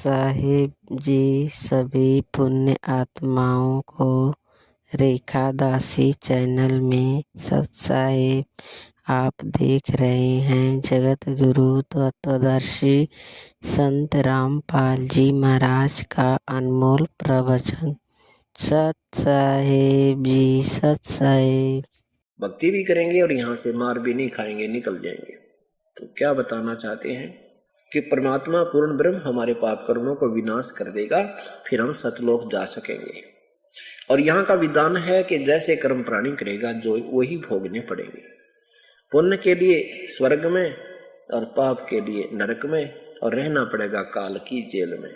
साहेब जी सभी पुण्य आत्माओं को रेखा दासी चैनल में सत साहेब आप देख रहे हैं जगत गुरु तत्वदर्शी संत रामपाल जी महाराज का अनमोल प्रवचन। सत साहेब जी, सत साहेब। भक्ति भी करेंगे और यहाँ से मार भी नहीं खाएंगे, निकल जाएंगे। तो क्या बताना चाहते हैं कि परमात्मा पूर्ण ब्रह्म हमारे पाप कर्मों को विनाश कर देगा, फिर हम सतलोक जा सकेंगे। और यहाँ का विधान है कि जैसे कर्म प्राणी करेगा जो वही भोगने पड़ेंगे। पुण्य के लिए स्वर्ग में और पाप के लिए नरक में, और रहना पड़ेगा काल की जेल में।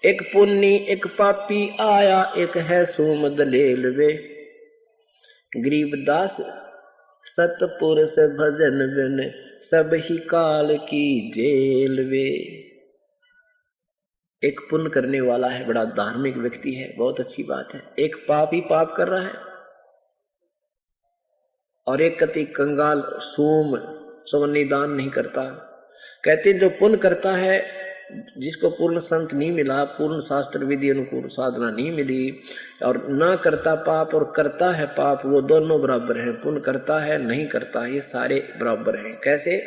एक पुण्य एक पापी आया, एक है सोम दलेल वे। गरीबदास सतपुरुष भजन बिन, सब ही काल की जेल वे। एक पुण्य करने वाला है, बड़ा धार्मिक व्यक्ति है, बहुत अच्छी बात है। एक पाप ही पाप कर रहा है, और एक कति कंगाल सोम निदान नहीं करता। कहते जो पुण्य करता है, जिसको पूर्ण संत नहीं मिला, पूर्ण शास्त्र विधि अनुकूल साधना नहीं मिली, और ना करता पाप और करता है पाप, वो दोनों बराबर हैं। पुण्य करता है नहीं करता, ये सारे बराबर हैं। कैसे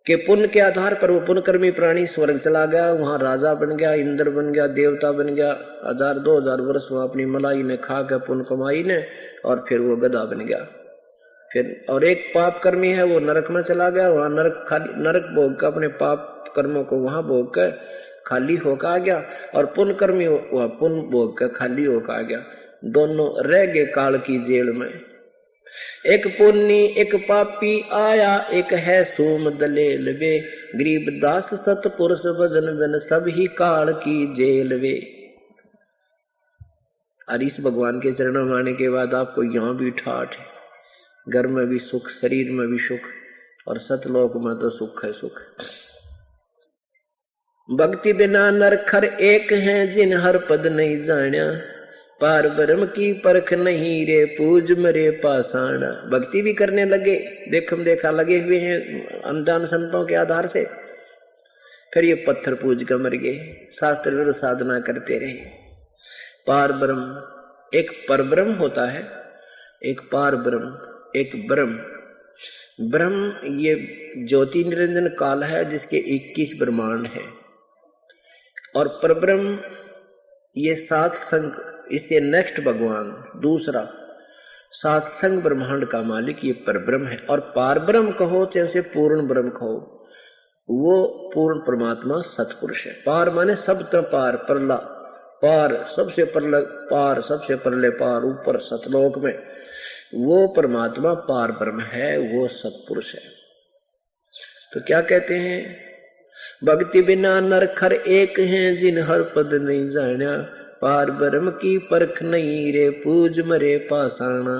कि पुण्य के आधार पर वो पुण्यकर्मी प्राणी स्वर्ग चला गया, वहां राजा बन गया, इंद्र बन गया, देवता बन गया, 1000-2000 वर्ष वहां अपनी मलाई ने खा के पुण्य कमाई ने, और फिर वो गधा बन गया। फिर और एक पाप कर्मी है, वो नरक में चला गया, वहां नरक भोग कर अपने पाप कर्मों को वहां भोग कर खाली होकर आ गया, और पुण्य कर्मी वह पुण्य भोग कर खाली होकर आ गया। दोनों रह गए काल की जेल में। एक पुण्य एक पापी आया, एक है सोम दलेल वे। गरीबदास सतपुरुष भजन बिन, सब ही काल की जेल वे। और इस भगवान के चरणों में आने के बाद आपको यहाँ भी ठाठ है, घर में भी सुख, शरीर में भी सुख, और सतलोक में तो सुख है सुख। भक्ति बिना नरखर एक हैं, जिन हर पद नहीं जान्या। पार ब्रह्म की परख नहीं रे, पूज मरे पाषाण। भक्ति भी करने लगे, देखम देखा लगे हुए हैं अनजान संतों के आधार से, फिर ये पत्थर पूज कर मर गए, शास्त्र विरुद्ध साधना करते रहे। पार ब्रह्म, एक परब्रह्म होता है, एक पार ब्रह्म, एक ब्रह्म। ब्रह्म ये ज्योति निरंजन काल है, जिसके 21 ब्रह्मांड है, और परब्रह्म ये 7 संग, इससे नेक्स्ट भगवान दूसरा 7 संग ब्रह्मांड का मालिक ये परब्रह्म है। और पार ब्रह्म कहो चाहे पूर्ण ब्रह्म कहो, वो पूर्ण परमात्मा सतपुरुष है। पार माने सब तरह पार, परला पार, सबसे परला पार, सबसे परले पार, ऊपर सतलोक में वो परमात्मा पार ब्रह्म है, वो सतपुरुष है। तो क्या कहते हैं, भक्ति बिना नरखर एक हैं, जिन हर पद नहीं जान्या। पार ब्रह्म की परख नहीं रे, पूज मरे पाषाणा।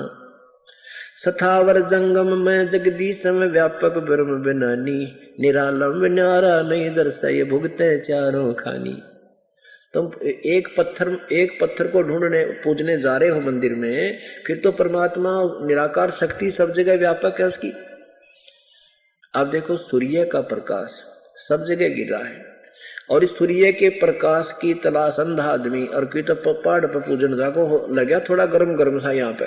सथावर जंगम में जगदीश में, व्यापक ब्रह्म बिनानी। निरालम न्यारा नहीं दर्शाए, भुगते चारों खानी। तुम एक पत्थर को ढूंढने पूजने जा रहे हो मंदिर में, फिर तो परमात्मा निराकार शक्ति सब जगह व्यापक है उसकी। आप देखो सूर्य का प्रकाश सब जगह गिर रहा है, और इस सूर्य के प्रकाश की तलाश अंधा आदमी, और कोई तो पहाड़ पर पूजन जाको लगा थोड़ा गर्म गर्म सा यहाँ पे,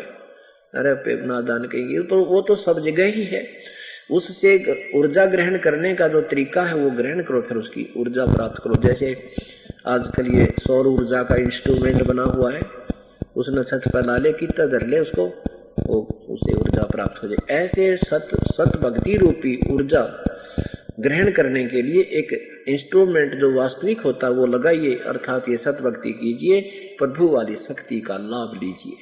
अरे पे नादान कहेंगे, तो वो तो सब जगह ही है। उससे ऊर्जा ग्रहण करने का जो तरीका है वो ग्रहण करो, फिर उसकी ऊर्जा प्राप्त करो। जैसे आजकल ये सौर ऊर्जा का इंस्ट्रूमेंट बना हुआ है, उसने छत पर लाले कितना धर ले उसको, वो उसे ऊर्जा प्राप्त हो जाए। ऐसे सत भक्ति रूपी ऊर्जा ग्रहण करने के लिए एक इंस्ट्रूमेंट जो वास्तविक होता है वो लगाइए, अर्थात ये सत भक्ति कीजिए, प्रभु वाली शक्ति का लाभ लीजिए।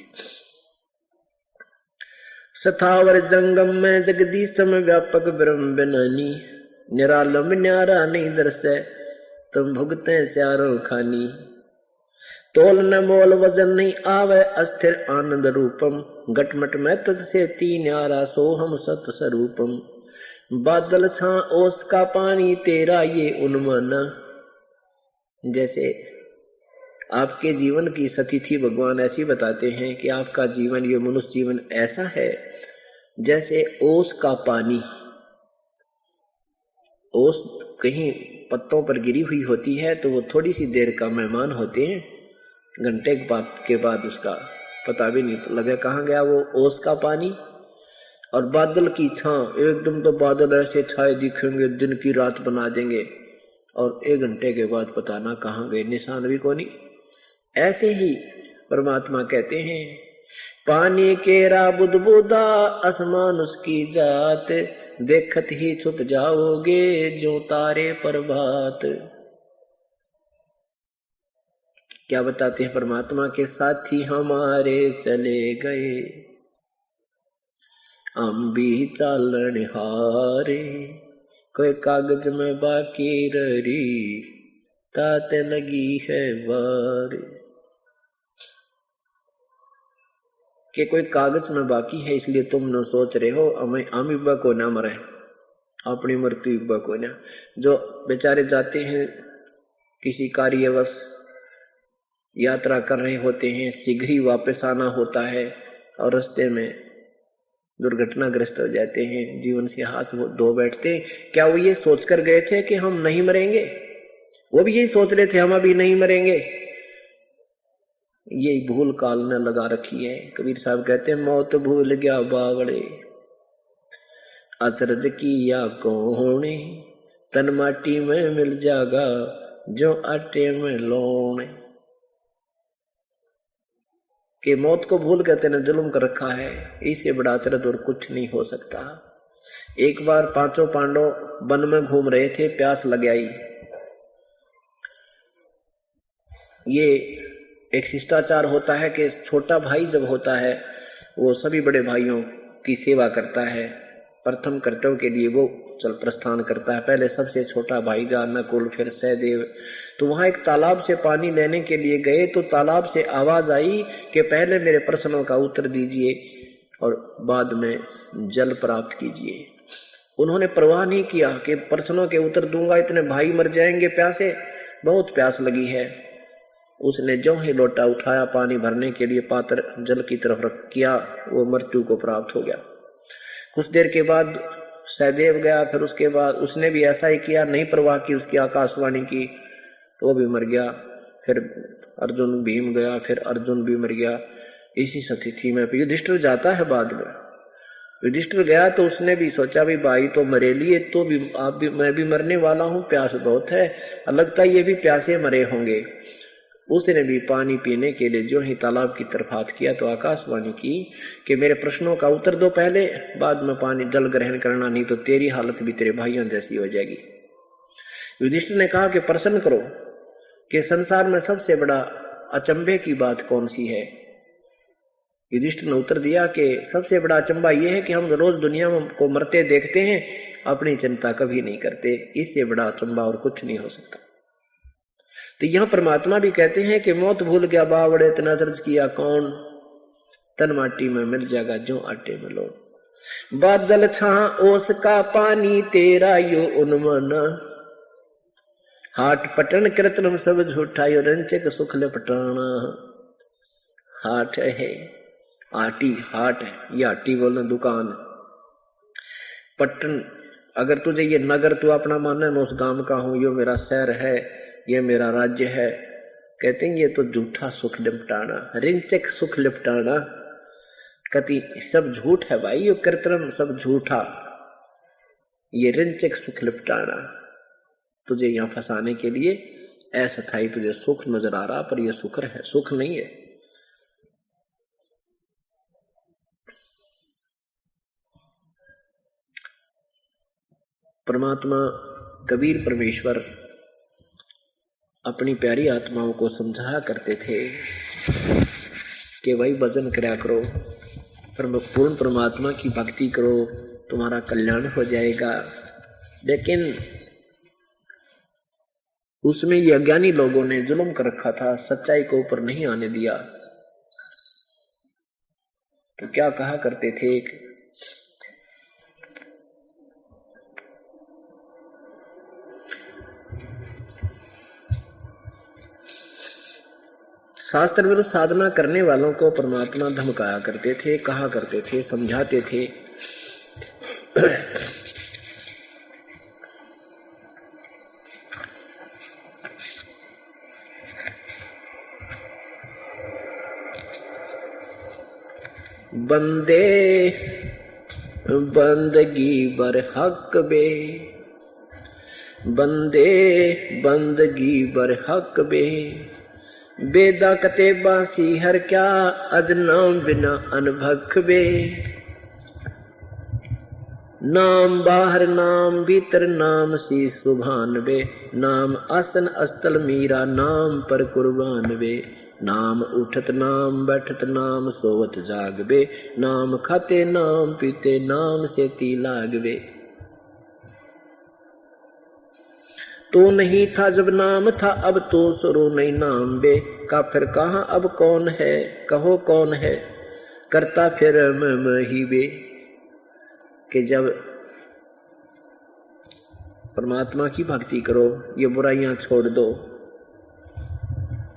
सथावर जंगम में जगदीश में, व्यापक ब्रह्म बिनानी। निरालम न्यारा नहीं दर्शे, तुम भुगते चारों खानी। तोल न मोल वजन नहीं आवे, अस्थिर आनंद रूपम। घटमट में तुझ से तीन न्यारा, सो हम सत स्वरूपम। बादल छा ओस का पानी, तेरा ये उन्माना। जैसे आपके जीवन की सतिथि भगवान ऐसी बताते हैं कि आपका जीवन, ये मनुष्य जीवन ऐसा है जैसे ओस का पानी। ओस कहीं पत्तों पर गिरी हुई होती है तो वो थोड़ी सी देर का मेहमान होते हैं, घंटे के बाद उसका पता भी नहीं लगे कहाँ गया वो ओस का पानी। और बादल की छां, एकदम तो बादल ऐसे छाए दिखेंगे, दिन की रात बना देंगे, और 1 घंटे के बाद पता ना कहाँ गए, निशान भी कोनी। ऐसे ही परमात्मा कहते हैं, पानी केरा बुदबुदा आसमान उसकी जात, देखत ही छुप जाओगे जो तारे प्रभात। क्या बताते हैं परमात्मा के साथी हमारे चले गए, हम भी चालन हारे, कोई कागज में बाकी रही, तात लगी है वार। कि कोई कागज में बाकी है, इसलिए तुम न सोच रहे हो हम इब्बा को ना मरे, अपनी मृत्यु इब्बा को ना। जो बेचारे जाते हैं किसी कार्यवश यात्रा कर रहे होते हैं, शीघ्र ही वापस आना होता है और रास्ते में दुर्घटनाग्रस्त हो जाते हैं, जीवन से हाथ धो बैठते हैं। क्या वो ये सोचकर गए थे कि हम नहीं मरेंगे? वो भी यही सोच रहे थे हम अभी नहीं मरेंगे। यही भूल काल ने लगा रखी है। कबीर साहब कहते हैं, मौत भूल गया बावड़े, अचरज किया कौने, तन माटी में मिल जागा जो आटे में लोने। कि मौत को भूल के तेने जुल्म कर रखा है, इससे बड़ा अचरज और कुछ नहीं हो सकता। एक बार 5 पांडव वन में घूम रहे थे, प्यास लग आई। ये एक शिष्टाचार होता है कि छोटा भाई जब होता है वो सभी बड़े भाइयों की सेवा करता है, प्रथम कर्तव्य के लिए वो चल प्रस्थान करता है। पहले सबसे छोटा भाई जा नकुल, फिर सहदेव। तो वहां एक तालाब से पानी लेने के लिए गए तो तालाब से आवाज आई कि पहले मेरे प्रश्नों का उत्तर दीजिए और बाद में जल प्राप्त कीजिए। उन्होंने परवाह नहीं किया कि प्रश्नों के उत्तर दूंगा इतने भाई मर जाएंगे प्यासे, बहुत प्यास लगी है। उसने जो ही लोटा उठाया पानी भरने के लिए पात्र जल की तरफ रख किया, वो मृत्यु को प्राप्त हो गया। कुछ देर के बाद सहदेव गया, फिर उसके बाद उसने भी ऐसा ही किया, नहीं परवाह की उसकी आकाशवाणी की, तो वो भी मर गया। फिर अर्जुन भीम गया, फिर अर्जुन भी मर गया। इसी स्थिति में युधिष्ठिर जाता है। बाद में युधिष्ठिर गया तो उसने भी सोचा भी भाई तो मरे लिए, तो भी आप भी मैं भी मरने वाला हूं, प्यास बहुत है, लगता है ये भी प्यासे मरे होंगे। उसने भी पानी पीने के लिए जो ही तालाब की तरफ हाथ किया तो आकाशवाणी की कि मेरे प्रश्नों का उत्तर दो पहले, बाद में पानी जल ग्रहण करना, नहीं तो तेरी हालत भी तेरे भाइयों जैसी हो जाएगी। युधिष्ठिर ने कहा कि प्रश्न करो कि संसार में सबसे बड़ा अचंभे की बात कौन सी है। युधिष्ठिर ने उत्तर दिया कि सबसे बड़ा अचंभा यह है कि हम रोज दुनिया को मरते देखते हैं, अपनी चिंता कभी नहीं करते, इससे बड़ा अचंभा और कुछ नहीं हो सकता। तो यहां परमात्मा भी कहते हैं कि मौत भूल गया बावड़े, इतना अचरज किया कौन, तन माटी में मिल जाएगा जो आटे में लो। बादल छां ओस का पानी तेरा यो उन्मन, हाट पटन कृत्रिम सब झूठा यो रंचक सुख लपटाना। हाट है आटी, हाट है ये आटी बोलना दुकान। पटन अगर तुझे ये नगर तू अपना मानना, मैं उस गांव का हूं, यो मेरा शहर है, ये मेरा राज्य है, कहते हैं ये तो झूठा सुख लिपटाना, रिंचक सुख लिपटाना। कति सब झूठ है भाई, ये कृत्रिम सब झूठा, ये रिंचक सुख लिपटाना। तुझे यहां फंसाने के लिए ऐसा था, तुझे सुख नजर आ रहा पर यह सुख है, सुख नहीं है। परमात्मा कबीर परमेश्वर अपनी प्यारी आत्माओं को समझाया करते थे कि भाई भजन करया करो, पूर्ण परमात्मा की भक्ति करो, तुम्हारा कल्याण हो जाएगा। लेकिन उसमें ये अज्ञानी लोगों ने जुल्म कर रखा था, सच्चाई को ऊपर नहीं आने दिया। तो क्या कहा करते थे, शास्त्र विरुद्ध साधना करने वालों को परमात्मा धमकाया करते थे, कहा करते थे, समझाते थे। बंदे बंदगी बर हक बे, बंदे बंदगी बर हक बे, बेदा कते बासी हर क्या अज नाम बिना अनभख बे, नाम बाहर नाम भीतर नाम सी सुभान बे, नाम आसन अस्तल मीरा नाम पर कुर्बान बे, नाम उठत नाम बैठत नाम सोवत जाग बे, नाम खाते नाम पीते नाम से ती लाग बे। तो नहीं था जब नाम था अब तो शुरू नहीं नाम बे, का फिर कहा अब कौन है कहो कौन है, करता फिर मैं ही बे। कि जब परमात्मा की भक्ति करो, ये बुराइयां छोड़ दो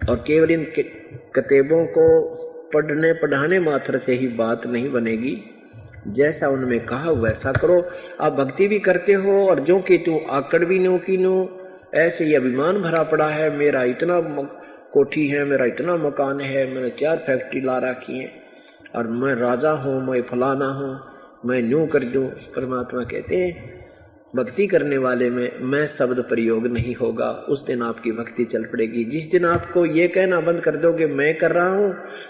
और केवल इन किताबों को पढ़ने पढ़ाने मात्र से ही बात नहीं बनेगी, जैसा उनमें कहा वैसा करो। आप भक्ति भी करते हो और जो कि तू आकड़ भी नो की नो, ऐसे ही अभिमान भरा पड़ा है, मेरा इतना कोठी है, मेरा इतना मकान है, मैंने 4 फैक्ट्री ला रखी है और मैं राजा हूं, मैं फलाना हूं, मैं न्यू कर दूं। परमात्मा कहते हैं भक्ति करने वाले में मैं शब्द प्रयोग नहीं होगा, उस दिन आपकी भक्ति चल पड़ेगी। जिस दिन आपको ये कहना बंद कर दोगे मैं कर रहा हूं,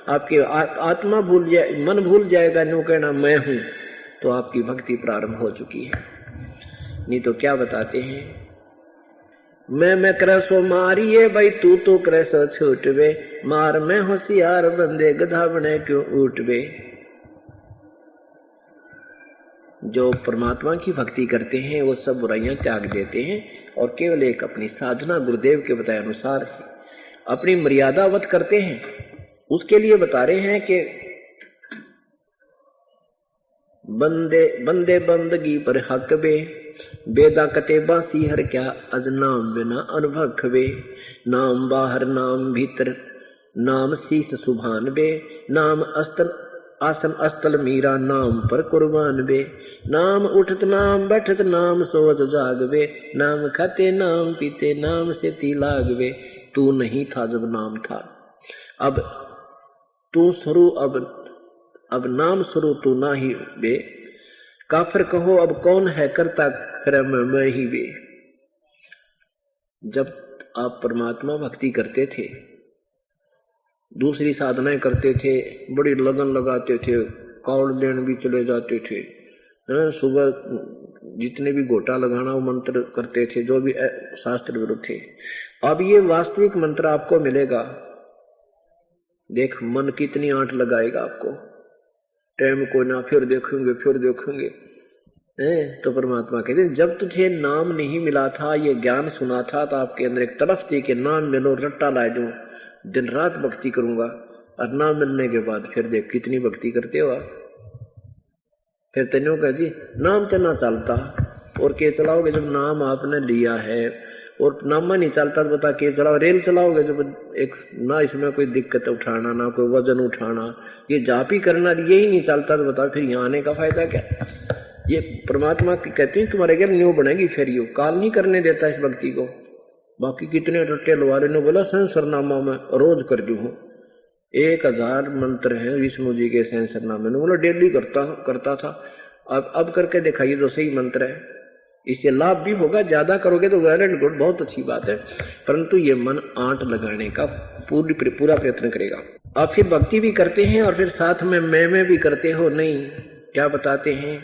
आपकी आत्मा भूल जाए, मन भूल जाएगा न्यू कहना मैं हूं, तो आपकी भक्ति प्रारंभ हो चुकी है। नहीं तो क्या बताते हैं, मैं करे सो मारिए भाई तू तो करे सो छूटवे, मार में होशियार बंदे गधा बने क्यों उठवे। जो परमात्मा की भक्ति करते हैं वो सब बुराइयां त्याग देते हैं और केवल एक अपनी साधना गुरुदेव के बताए अनुसार अपनी मर्यादावत करते हैं। उसके लिए बता रहे हैं कि बंदे बंदे बंदगी पर हक बे, बेदा कते बासी हर क्या अज नाम बिना अनुभख बे, नाम बाहर नाम भीतर नाम शीस सुभान बे, नाम अस्तर आसन अस्तल मीरा नाम पर कुर्बान बे, नाम उठत नाम बैठत नाम सोवत जाग बे, नाम खाते नाम पीते नाम से ती लाग बे। तू नहीं था जब नाम था, अब तू शुरू अब नाम शुरू तू ना ही बे, काफिर कहो अब कौन है करता क्रम मैं ही बे। जब आप परमात्मा भक्ति करते थे, दूसरी साधनाएं करते थे, बड़ी लगन लगाते थे, कावड़ लेन भी चले जाते थे, सुबह जितने भी गोटा लगाना वो मंत्र करते थे जो भी शास्त्र विरुद्ध थे। अब ये वास्तविक मंत्र आपको मिलेगा, देख मन कितनी आंट लगाएगा आपको, टाइम को ना फिर देखेंगे तो परमात्मा कहते हैं जब तुझे नाम नहीं मिला था, ये ज्ञान सुना था, तो आपके अंदर एक तरफ थी कि नाम मिलो रट्टा ला दूं, दिन रात भक्ति करूंगा, और नाम मिलने के बाद फिर देख कितनी भक्ति करते हो आप। फिर तेनों कह जी नाम तो ना चलता, और के चलाओगे जब नाम आपने लिया है, और नामा नहीं चलता तो बता के चलाओ, रेल चलाओगे जब एक ना इसमें कोई दिक्कत उठाना ना कोई वजन उठाना, ये जाप ही करना यही नहीं चलता तो बताओ फिर यहाँ आने का फायदा क्या। ये परमात्मा की कहती है तुम्हारे घर न्यू बनेगी, फिर यू काल नहीं करने देता इस भक्ति को। बाकी कितने रट्टे लवारे ने बोला संसरनामा में रोज कर दू हूँ, 1000 मंत्र हैं विष्णु जी के संसरनामे, बोला डेली करता था, अब करके दिखाइए तो सही मंत्र है, इससे लाभ भी होगा, ज्यादा करोगे तो वेल एंड गुड, बहुत अच्छी बात है, परंतु ये मन आंट लगाने का पूरा प्रयत्न करेगा। आप फिर भक्ति भी करते हैं और फिर साथ में मैं भी करते हो, नहीं क्या बताते हैं,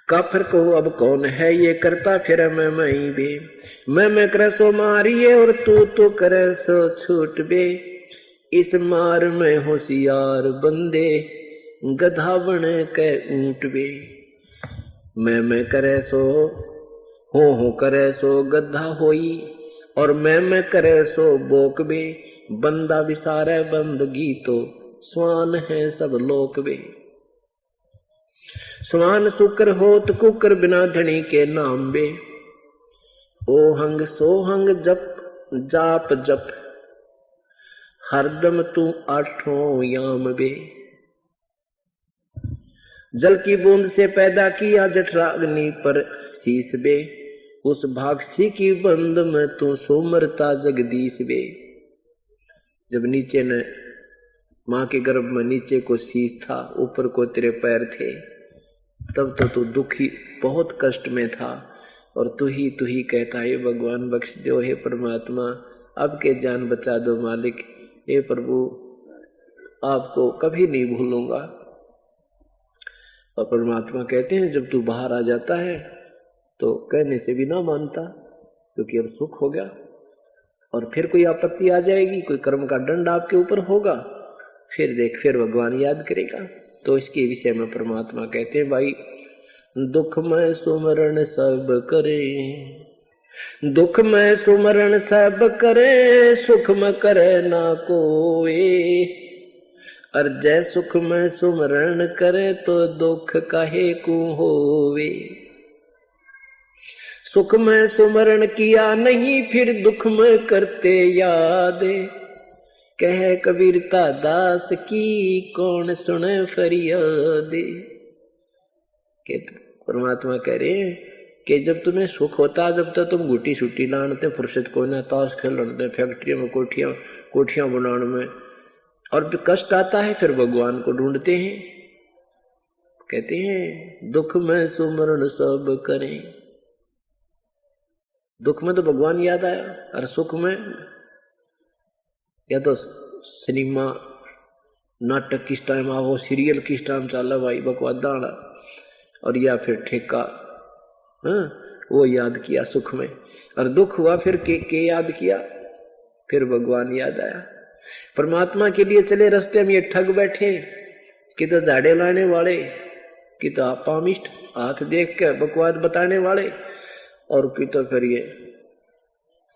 काफिर कहो अब कौन है ये करता फिर मैं ही बे, मैं करे सो मारिए और तू तो करे सो छूट बे, इस मार में होशियार बंदे गधा बने के ऊंट बे। मैं करे सो हो करे सो गधा होई, और मैं करे सो बोक बे, बंदा विसारे बंदगी तो स्वान है सब लोक बे। स्वान शुक्र होत कुकर बिना धनी के नाम बे, ओ हंग सो हंग जप जाप जप हरदम तू आठों याम बे। जल की बूंद से पैदा किया जठराग्नि पर शीश बे, उस भागसी की बंद में तू सोमरता जगदीश बे। जब नीचे ने माँ के गर्भ में नीचे को शीश था, ऊपर को तेरे पैर थे, तब तो तू दुखी बहुत कष्ट में था, और तू ही कहता है भगवान बख्श दो, हे परमात्मा अब के जान बचा दो मालिक, हे प्रभु आपको कभी नहीं भूलूंगा। और परमात्मा कहते हैं जब तू बाहर आ जाता है तो कहने से भी ना मानता, क्योंकि अब सुख हो गया, और फिर कोई आपत्ति आ जाएगी, कोई कर्म का दंड आपके ऊपर होगा, फिर देख फिर भगवान याद करेगा। तो इसके विषय में परमात्मा कहते हैं भाई दुख में सुमरण सब करे, दुख में सुमरण सब करे, सुख में करे ना कोई, और जय सुख में सुमरण करे तो दुख काहे को होवे। सुख में सुमरण किया नहीं फिर दुख में करते याद, कह कबीरता दास की कौन सुने फरियाद। परमात्मा कह रहे हैं कि जब तुम्हें सुख होता, जब तक तुम गुटी सुटी लानते, फुर्सत को ना, ताश खेलते, फैक्ट्रियों में कोठियां बनाने में, और फिर कष्ट आता है फिर भगवान को ढूंढते हैं। कहते हैं दुख में सुमरण सब करें, दुख में तो भगवान याद आया, और सुख में या तो सिनेमा नाटक किस टाइम आओ, सीरियल किस टाइम चला भाई बकवादा, और या फिर ठेका, वो याद किया सुख में, और दुख हुआ फिर के याद किया, फिर भगवान याद आया। परमात्मा के लिए चले रास्ते में ये ठग बैठे कि तो झाड़े लाने वाले, कि तो पामिष्ट हाथ देख के बकवाद बताने वाले, और कि तो फिर ये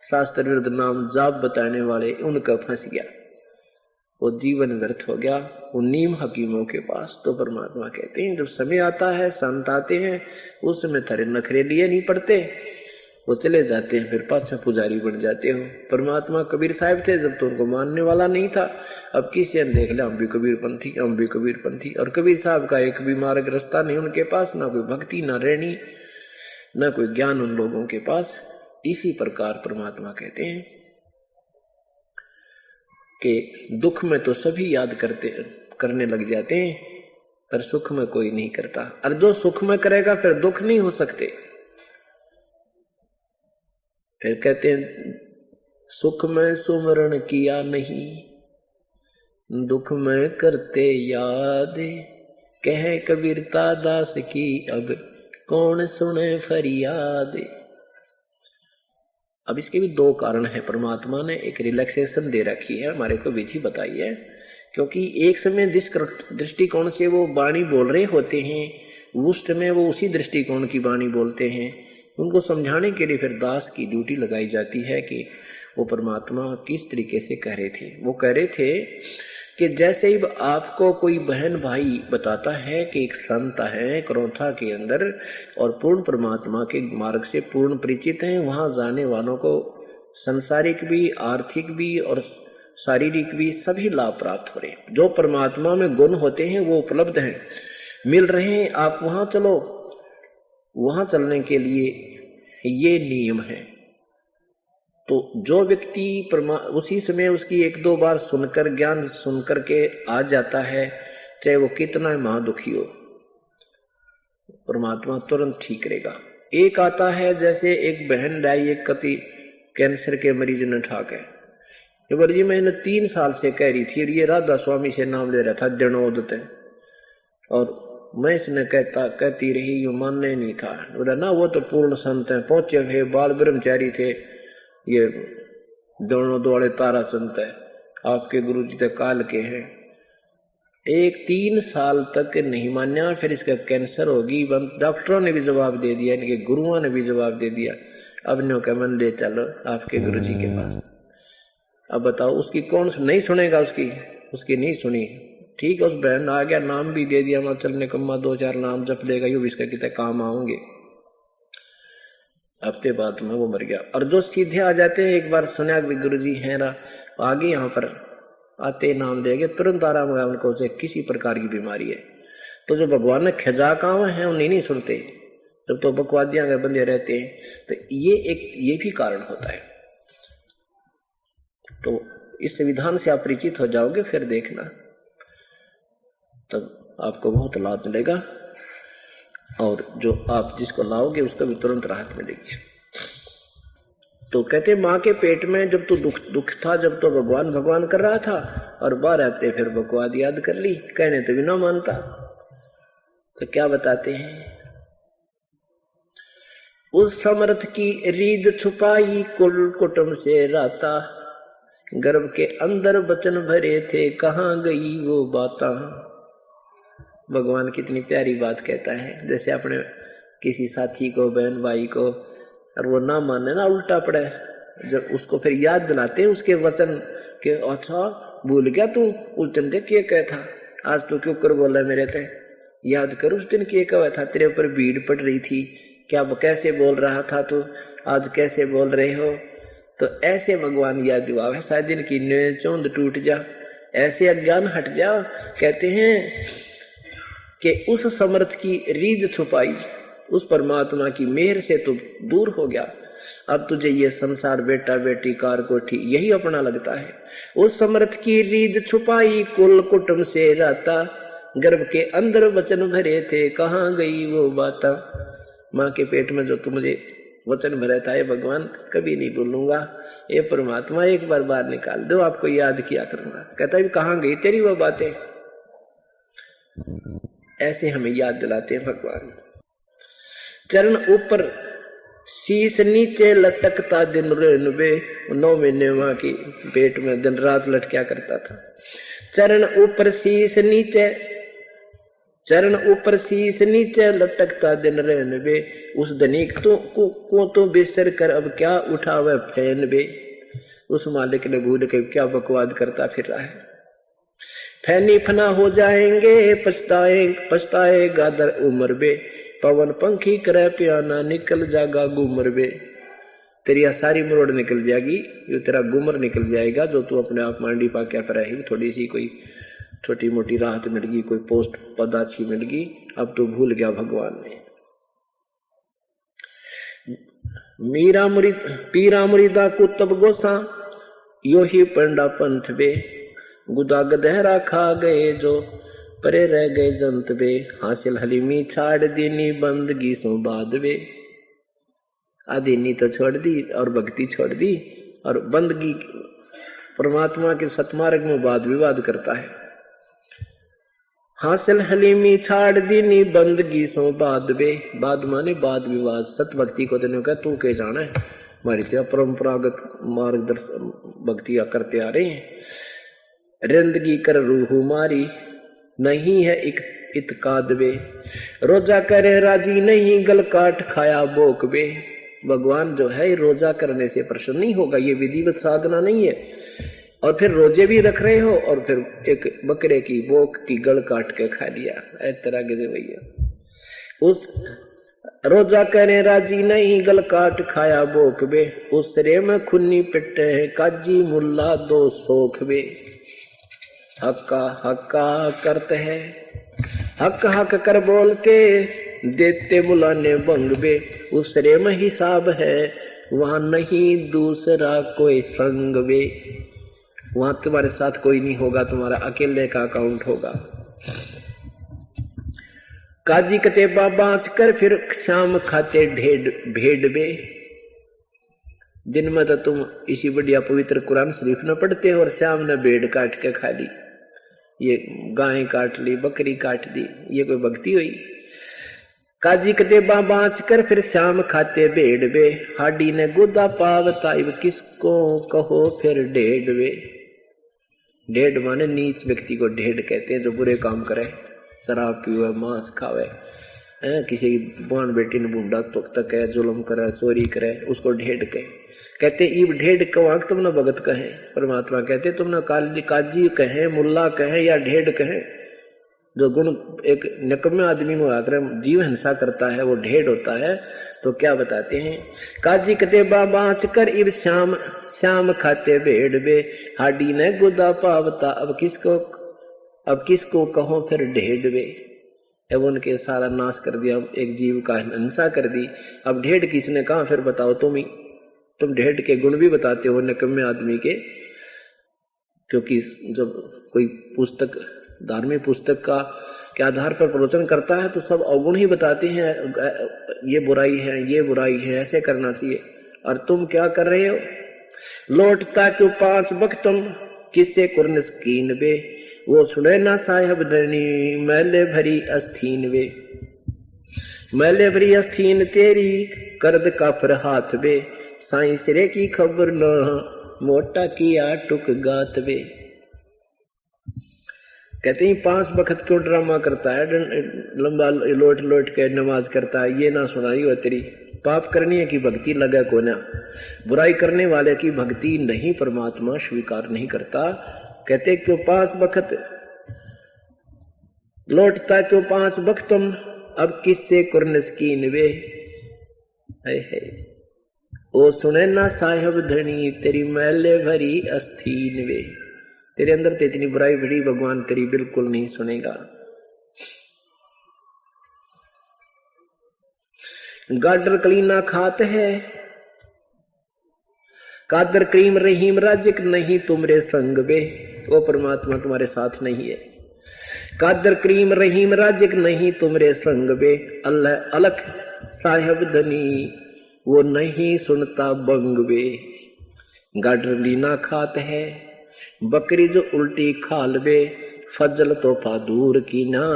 शास्त्र विरुद्ध नाम जाप बताने वाले, उनका फंस गया, वो जीवन व्यर्थ हो गया वो नीम हकीमों के पास। तो परमात्मा कहते हैं जब समय आता है, संत आते हैं, उस समय थारे नखरे लिए नहीं पड़ते, वो चले जाते हैं, फिर पाछा पुजारी बन जाते हो। परमात्मा कबीर साहब थे जब तो उनको मानने वाला नहीं था, अब किसी ने देख लिया हम भी कबीरपंथी, हम भी कबीरपंथी, और कबीर साहब का एक भी मार्ग रास्ता नहीं उनके पास, ना कोई भक्ति, ना रहनी, ना कोई ज्ञान उन लोगों के पास। इसी प्रकार परमात्मा कहते हैं कि दुख में तो सभी याद करने लग जाते हैं, पर सुख में कोई नहीं करता, और जो सुख में करेगा फिर दुख नहीं हो सकते। फिर कहते हैं सुख में सुमरण किया नहीं, दुख में करते याद, कहे कबीरता दास की अब कौन सुने फरियाद। अब इसके भी दो कारण है, परमात्मा ने एक रिलैक्सेशन दे रखी है, हमारे को विधि बताई है, क्योंकि एक समय जिस दृष्टिकोण से वो वाणी बोल रहे होते हैं, उस समय वो उसी दृष्टिकोण की वाणी बोलते हैं। उनको समझाने के लिए फिर दास की ड्यूटी लगाई जाती है कि वो परमात्मा किस तरीके से कह रहे थे। वो कह रहे थे कि जैसे ही आपको कोई बहन भाई बताता है कि एक संत है करौथा के अंदर और पूर्ण परमात्मा के मार्ग से पूर्ण परिचित हैं, वहां जाने वालों को संसारिक भी, आर्थिक भी और शारीरिक भी सभी लाभ प्राप्त हो रहे हैं। जो परमात्मा में गुण होते हैं वो उपलब्ध हैं, मिल रहे हैं, आप वहां चलो। वहां चलने के लिए ये नियम है। तो जो व्यक्ति उसी समय उसकी एक दो बार सुनकर, ज्ञान सुनकर के आ जाता है, चाहे वो कितना महादुखी हो, परमात्मा तुरंत ठीक करेगा। एक आता है, जैसे एक बहन लाई, एक कति कैंसर के मरीज ने ठाक है, जी मैंने 3 साल से कह रही थी, और ये राधा स्वामी से नाम ले रहा था जनोदत, और मैं इसने कहती रही, ये मानने नहीं था। बोला ना वो तो पूर्ण संत है, पहुंचे हुए बाल ब्रह्मचारी थे, ये दोनों द्वारे तारा संत है, आपके गुरु जी तो काल के हैं। 3 साल तक नहीं मान्या, फिर इसका कैंसर होगी, डॉक्टरों ने भी जवाब दे दिया, इनके गुरुओं ने भी जवाब दे दिया, अब नो का मन ले चलो आपके गुरु जी के पास। अब बताओ उसकी कौन नहीं सुनेगा, उसकी नहीं सुनी। ठीक है, उस बहन आ गया, नाम भी दे दिया, मैं चलने कम्मा 2-4 नाम जप लेगा, यू इसका कितने काम आओगे। हफ्ते बाद में वो मर गया। और जो सीधे आ जाते हैं, एक बार सुना भी गुरु जी है ना, आगे यहाँ पर आते नाम देंगे, तुरंत आराम होगा उनको, से किसी प्रकार की बीमारी है। तो जो भगवान ने खजा काम है उन्हें नहीं सुनते, जब तो बकवादियां अगर बंधे रहते हैं, तो ये भी कारण होता है। तो इस विधान से आप परिचित हो जाओगे, फिर देखना तब आपको बहुत लाभ मिलेगा, और जो आप जिसको लाओगे उसको भी तुरंत राहत मिलेगी। तो कहते माँ के पेट में जब तो दुख था, जब तो भगवान भगवान कर रहा था, और बाहर आते फिर बकवाद याद कर ली, कहने तो भी ना मानता। तो क्या बताते हैं, उस समर्थ की रीद छुपाई कुल कुटुंब से राता, गर्भ के अंदर वचन भरे थे कहाँ गई वो बाता। भगवान कितनी प्यारी बात कहता है, जैसे अपने किसी साथी को, बहन भाई को, और वो ना माने ना, उल्टा पड़े, जब उसको फिर याद दिलाते हैं उसके वचन के, अच्छा भूल गया तू उस दिन देख ये कहा था, आज तो क्यों कर बोला मेरे ते, याद कर उस दिन क्या कहा था, तेरे ऊपर भीड़ पड़ रही थी, क्या कैसे बोल रहा था तू, आज कैसे बोल रहे हो। तो ऐसे भगवान याद दिलावे, शायद दिन की चौंध टूट जा, ऐसे अज्ञान हट जा। कहते हैं कि उस समर्थ की रीझ छुपाई, उस परमात्मा की मेहर से तो दूर हो गया, अब तुझे ये संसार बेटा बेटी कार कोठी यही अपना लगता है। उस समर्थ की रीझ छुपाई कुल कुटुंब से राता, गर्भ के अंदर वचन भरे थे कहाँ गई वो बाता। माँ के पेट में जो तू मुझे वचन भरा था, ये भगवान कभी नहीं भूलूंगा, ये परमात्मा एक बार बाहर निकाल दो, आपको याद किया करूंगा। कहता है कहाँ गई तेरी वो बातें, ऐसे हमें याद दिलाते हैं भगवान। चरण ऊपर शीश नीचे लटकता दिन रेणुबे, 9 महीने माँ की पेट में दिन रात लटका करता था। चरण ऊपर शीश नीचे लटकता दिन रेणुबे, उस धनिक को तो बिसर कर अब क्या उठावे फैन बे। उस मालिक ने भूल के क्या बकवाद करता फिर रहा है। फैनी फना हो जाएंगे पछताएगा दर उम्र बे, पवन पंखी करे पियाना निकल जागा गुमर बे। तेरी सारी मरोड़ निकल जाएगी, जो तेरा गुमर निकल जाएगा, जो तू अपने आप मांडी पा क्या कराएगी, थोड़ी सी कोई छोटी मोटी राहत मिल गई, कोई पोस्ट पद अच्छी मिल गई, अब तो भूल गया भगवान ने। पीरा मुरीदा कुतब गोसा, यो ही पंडा पंथ बे, गुदा गदहरा खा गए जो परे रह गए जंत बे। हासिल हलीमी छाड़ दीनी बंदगी सो बाद बे। आदीनी तो छोड़ दी और भक्ति छोड़ दी, और बंदगी परमात्मा के सतमार्ग में वाद विवाद करता है। हासिल हलीमी छाड़ दीनी बंदगी सो बाद बे, बाद माने वाद विवाद। सत भक्ति को तेने कहा तू के जाना है, हमारी तो परंपरागत मार्गदर्शन भक्तियां करते आ रहे हैं। रिंदगी कर रूह मारी नहीं है इतकाद बे, रोजा करे राजी नहीं गल काट खाया बोक बे। भगवान जो है रोजा करने से प्रसन्न नहीं होगा, ये विधिवत साधना नहीं है। और फिर रोजे भी रख रहे हो और फिर एक बकरे की बोक की गल काट के खा लिया, ऐ तरह के भैया। उस रोजा करे राजी नहीं गल काट खाया बोक बे, उस रे में खुन्नी पिटे है काजी मुल्ला दो सोख बे। हक्का हक्का करते हैं, हक हक कर बोलते देते बुलाने बंग बे। उस रे में हिसाब है वहां नहीं दूसरा कोई संग बे। वहां तुम्हारे साथ कोई नहीं होगा, तुम्हारा अकेले का अकाउंट होगा। काजी कतेबा बाँच कर फिर शाम खाते भेड़ बे। दिन में तो तुम इसी बढ़िया पवित्र कुरान शरीफ न पढ़ते हो और शाम ने भेड़ काट के खा ली, ये गाय काट ली, बकरी काट दी, ये कोई भक्ति हुई। काजी कतेबा बाँच कर फिर शाम खाते भेड़ बे, हाडी ने गुदा पावता इब किसको कहो फिर ढेड़ बे। ढेड़ माने नीच व्यक्ति को ढेड़ कहते हैं, जो बुरे काम करे, शराब पीवे, मांस खावे, किसी बहन बेटी ने बूढ़ा तक है, जुल्म करे, चोरी करे, उसको ढेड़ कहते। इब ढेड़ कवाक तुमने भगत कहे। परमात्मा कहते तुमने काजी कहे, मुल्ला कहे या ढेड़ कहे। जो गुण एक निकम्मे आदमी में आकर जीव हिंसा करता है वो ढेड़ होता है। तो क्या बताते हैं, काजी कतेबा बाँच कर इब श्याम खाते भेड़ बे, हाडी ने गुदा पावता अब किसको कहो फिर ढेड़ बे। अब उनके सारा नाश कर दिया, एक जीव का हिंसा कर दी, अब ढेड़ किसने कहा फिर बताओ तुम ढेड़ के गुण भी बताते हो निकम्मे आदमी के। क्योंकि जब कोई पुस्तक धार्मिक पुस्तक का के आधार पर प्रवचन करता है तो सब अवगुण ही बताते हैं, ये बुराई है, ये बुराई है, ऐसे करना चाहिए। और तुम क्या कर रहे हो? लौटता क्यों 5 वक्तम किससे कुर्न स्कीन वे, वो सुने ना साहेब धनी मैले भरी अस्थीन वे, मैले भरी अस्थीन तेरी करद का फिर हाथ वे, साई सिरे की खबर न मोटा किया टुक गात वे। कहते हैं 5 वक्त क्यों ड्रामा करता है, लंबा लोट लोट के नमाज करता है, ये ना सुनाई हो तेरी। पाप करने की भक्ति लगा को ना, बुराई करने वाले की भक्ति नहीं परमात्मा स्वीकार नहीं करता। कहते क्यों 5 वक्त लौटता क्यों 5 वक्तम अब किससे कुर्न स्कीन वे, है ओ सुने ना साहेब धनी तेरी मैले भरी अस्थीन वे। तेरे अंदर तो इतनी बुराई भरी भगवान तेरी बिल्कुल नहीं सुनेगा। गाडर कलीना खात है कादर करीम रहीम राजिक नहीं तुमरे संग वे, वो परमात्मा तुम्हारे साथ नहीं है। कादर करीम रहीम राजिक नहीं तुमरे संग वे, अल्लाह अलख साहेब धनी वो नहीं सुनता बंग वे। गाडर लीना खात है बकरी जो उल्टी खाल वे, फजल तोहफा दूर की ना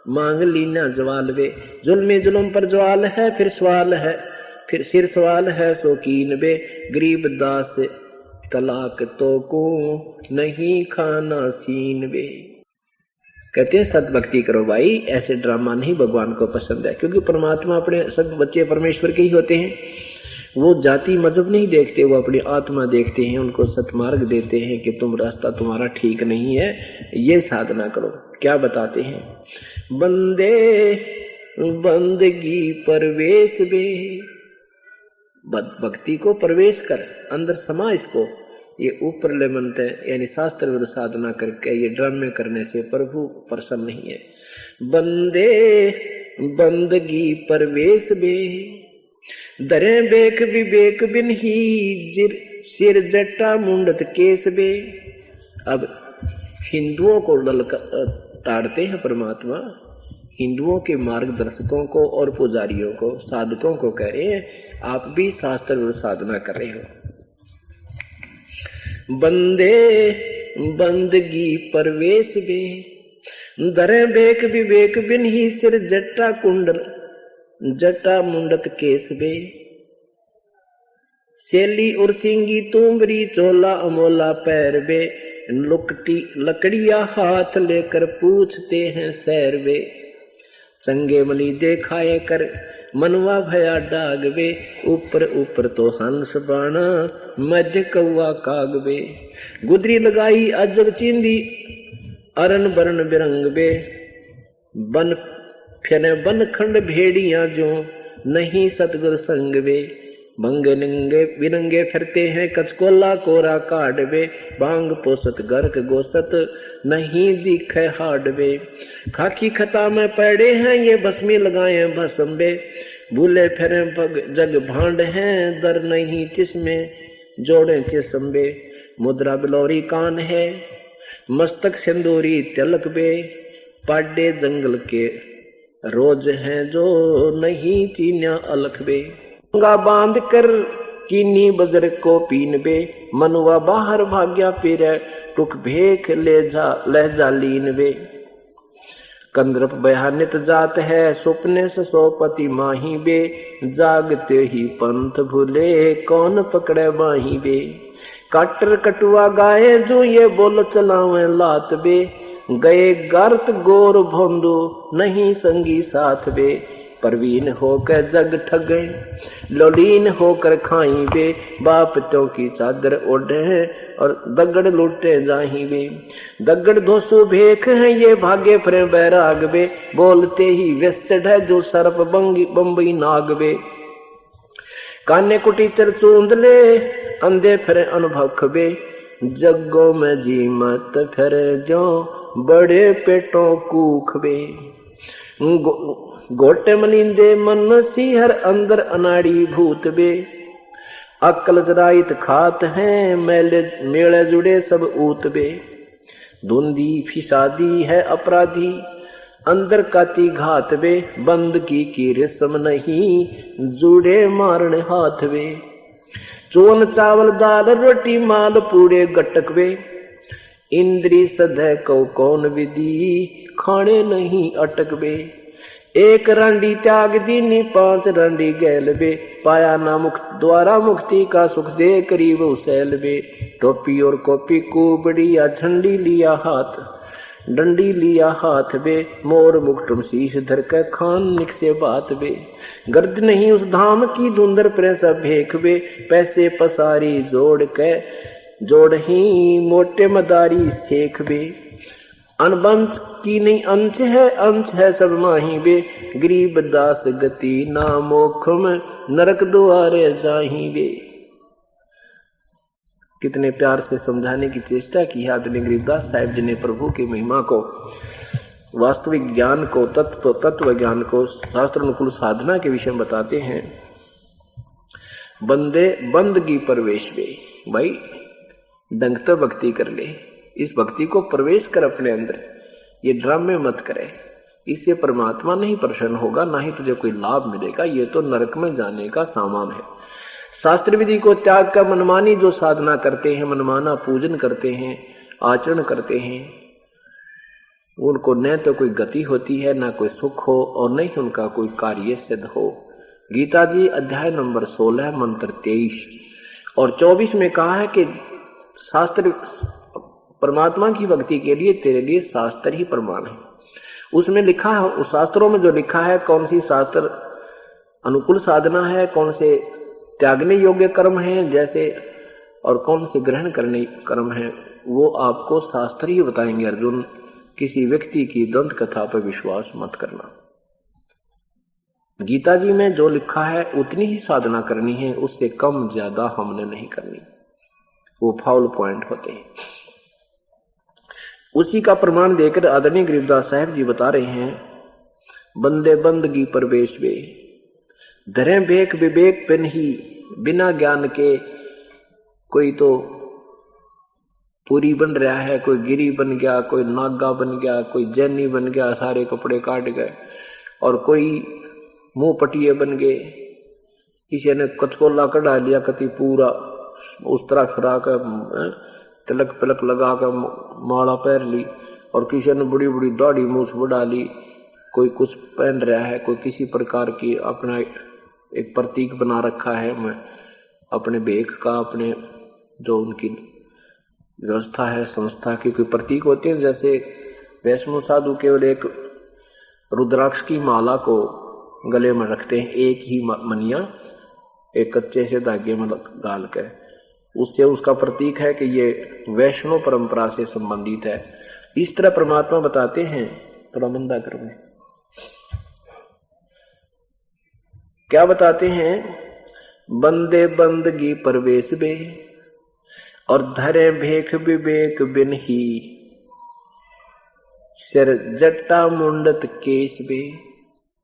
मांग लीना जवाल वे। जुल्म जुल्म पर जवाल है फिर सवाल है, फिर सिर सवाल है शौकीन वे, गरीब दास तलाक तो को नहीं खाना सीन वे। कहते हैं सतभक्ति करो भाई, ऐसे ड्रामा नहीं भगवान को पसंद है, क्योंकि परमात्मा अपने सब बच्चे परमेश्वर के ही होते हैं। वो जाति मजहब नहीं देखते, वो अपनी आत्मा देखते हैं, उनको सतमार्ग देते हैं कि तुम रास्ता तुम्हारा ठीक नहीं है, ये साधना करो। क्या बताते हैं? बंदे बंदगी परवेश बे, भक्ति को प्रवेश कर, अंदर समा इसको। ये ऊपर ले मनते यानी शास्त्र विरुद्ध साधना करके ये ड्रामे करने से प्रभु प्रसन्न नहीं है। बंदे बंदगी परवेश बे, दरे बेक विवेक बिन ही जिर सिर जट्टा मुंडत केस बे। अब हिंदुओं को ताड़ते हैं परमात्मा, हिंदुओं के मार्गदर्शकों को और पुजारियों को, साधकों को कह रहे हैं आप भी शास्त्र विरुद्ध साधना कर रहे हो। बंदे बंदगी परवेश बे, दरे बेक विवेक बिन ही सिर जट्टा कुंडल जटा मुंडत केस बे। सेली और सिंगी तुमरी चोला अमोला पैर बे, लकड़िया हाथ लेकर पूछते हैं सैर बे। चंगे मली देखाए कर मनवा भया डाग बे, ऊपर ऊपर तो हंस बाणा मध्य कौआ काग बे। गुदरी लगाई अजब चिंदी अरन बरन बिरंग बे, बन फिर बन खंड भेड़िया जो नहीं सतगुर संग वे। भंगे नंगे बिरंगे फिरते हैं कचकोला कोरा काट बे, बांग पोसत गर्क गोसत नहीं दिखे हाड बे। खाकी खता में पड़े हैं ये भस्मी लगाए भस्म बे, भूले फिरे पग जग भांड हैं दर नहीं जिसमें जोड़े चिसम बे। मुद्रा बिलौरी कान है मस्तक सिंदूरी तिलक बे, पाडे जंगल के रोज हैं जो नहीं चीन्या अलख बे। गंगा बांध कर कीनी बजर को पीन बे, मनुआ बाहर भाग्या फिर टुक भेख ले जा लीन बे। कंद्रप बयानित जात है सुपने से सोपति माही बे, जागते ही पंथ भूले कौन पकड़े माही बे। काटर कटुआ गाए जो ये बोल चलावे लात बे, गए गर्त गोर भोंदू नहीं संगी साथ बे। परवीन होकर जग ठगे लोलीन होकर खाई बे, बाप त्यों की चादर ओढ़े और दगड़ लूटे जाही बे। दगड़ दोसु भेख है ये भागे फिरे बैराग बे, बोलते ही व्यस्त है जो सर्प बम्बई नाग बे। काने कुटी चर चूंद ले अंधे फिरे अनुभख बे, जगों में जी मत फिरे जो बड़े पेटों कूख बे। गोटे मलिंदे मन सिहर अंदर अनाड़ी भूत बे, अक्ल जराइत खात हैं मेले मेले जुड़े सब ऊत बे। धुंधी फिसादी है अपराधी, अंदर काती घात वे, बंद की रेशम नहीं, जुड़े मारने हाथ वे। चोन चावल दाल रोटी माल पूड़े गटक वे, इंद्री सदै को कौन विधि, खाने नहीं अटक वे। एक रांडी त्याग दीनी, 5 रांडी गैल वे, पाया ना मुक्त द्वारा मुक्ति का सुख दे करीब उसैल वे। टोपी और कॉपी कुबड़िया, झंडी लिया हाथ, डंडी लिया हाथ वे, मोर मुकुटम शीश धर के खान निक से बात वे। गर्द नहीं उस धाम की, धुंधर प्रेस भेख वे, पैसे पसारी जोड़ के जोड़ ही मोटे मदारी सेख वे। अनबंच की नहीं अंश है सब माही वे, गरीब दास गति ना मोखम, नरक द्वारे जाही वे। कितने प्यार से समझाने की चेष्टा की है आदरणीय गरीबदास साहिब जी ने प्रभु की महिमा को, वास्तविक ज्ञान को, तत्व ज्ञान को, शास्त्र अनुकूल साधना के विषय में बताते हैं। बंदे बंदगी प्रवेश वे, भाई ढंग तो भक्ति कर ले, इस भक्ति को प्रवेश कर अपने अंदर, ये ड्रामे मत करे, इससे परमात्मा नहीं प्रसन्न होगा, ना ही तुझे कोई लाभ मिलेगा, ये तो नरक में जाने का सामान है। शास्त्र विधि को त्याग कर मनमानी जो साधना करते हैं, मनमाना पूजन करते हैं, आचरण करते हैं, उनको न तो कोई गति होती है, ना कोई सुख हो, और न ही उनका कोई कार्य सिद्ध हो। गीता जी अध्याय नंबर 16 मंत्र 23 और 24 में कहा है कि शास्त्र, परमात्मा की भक्ति के लिए तेरे लिए शास्त्र ही प्रमाण है। उसमें लिखा है, उस शास्त्रों में जो लिखा है, कौन सी शास्त्र अनुकूल साधना है, कौन से त्यागने योग्य कर्म है जैसे, और कौन से ग्रहण करने कर्म है, वो आपको शास्त्र ही बताएंगे। अर्जुन, किसी व्यक्ति की दंत कथा पर विश्वास मत करना। गीता जी में जो लिखा है उतनी ही साधना करनी है, उससे कम ज्यादा हमने नहीं करनी, वो फाउल पॉइंट होते हैं। उसी का प्रमाण देकर आदरणीय गरीबदास साहब जी बता रहे हैं, बंदे बंदगी प्रवेश वे, धरे भेक विवेक पिन ही, बिना ज्ञान के कोई तो पूरी बन रहा है, कोई गिरी बन गया, कोई नागा बन गया, कोई जैनी बन गया, सारे कपड़े काट गए, और कोई मुंह पटिए बन गए, किसी ने कचकोला कढ़ा लिया, कति पूरा उस तरह फिरा कर तिलक पिलक लगा कर माला पहन ली, और किसी ने बड़ी बड़ी दाढ़ी मूछ बढ़ा ली, कोई कुछ पहन रहा है, कोई किसी प्रकार की अपना एक प्रतीक बना रखा है, मैं अपने भेख का, अपने जो उनकी व्यवस्था है संस्था की कोई प्रतीक होते हैं। जैसे वैष्णव साधु केवल एक रुद्राक्ष की माला को गले में रखते हैं, एक ही मनिया एक कच्चे से धागे में डाल कर, उससे उसका प्रतीक है कि ये वैष्णव परंपरा से संबंधित है। इस तरह परमात्मा बताते हैं, थोड़ा मंदा करो, क्या बताते हैं, बंदे बंदगी प्रवेश बे, और धरे भेख विवेक बिन ही, सिर जट्टा मुंडत केस बे।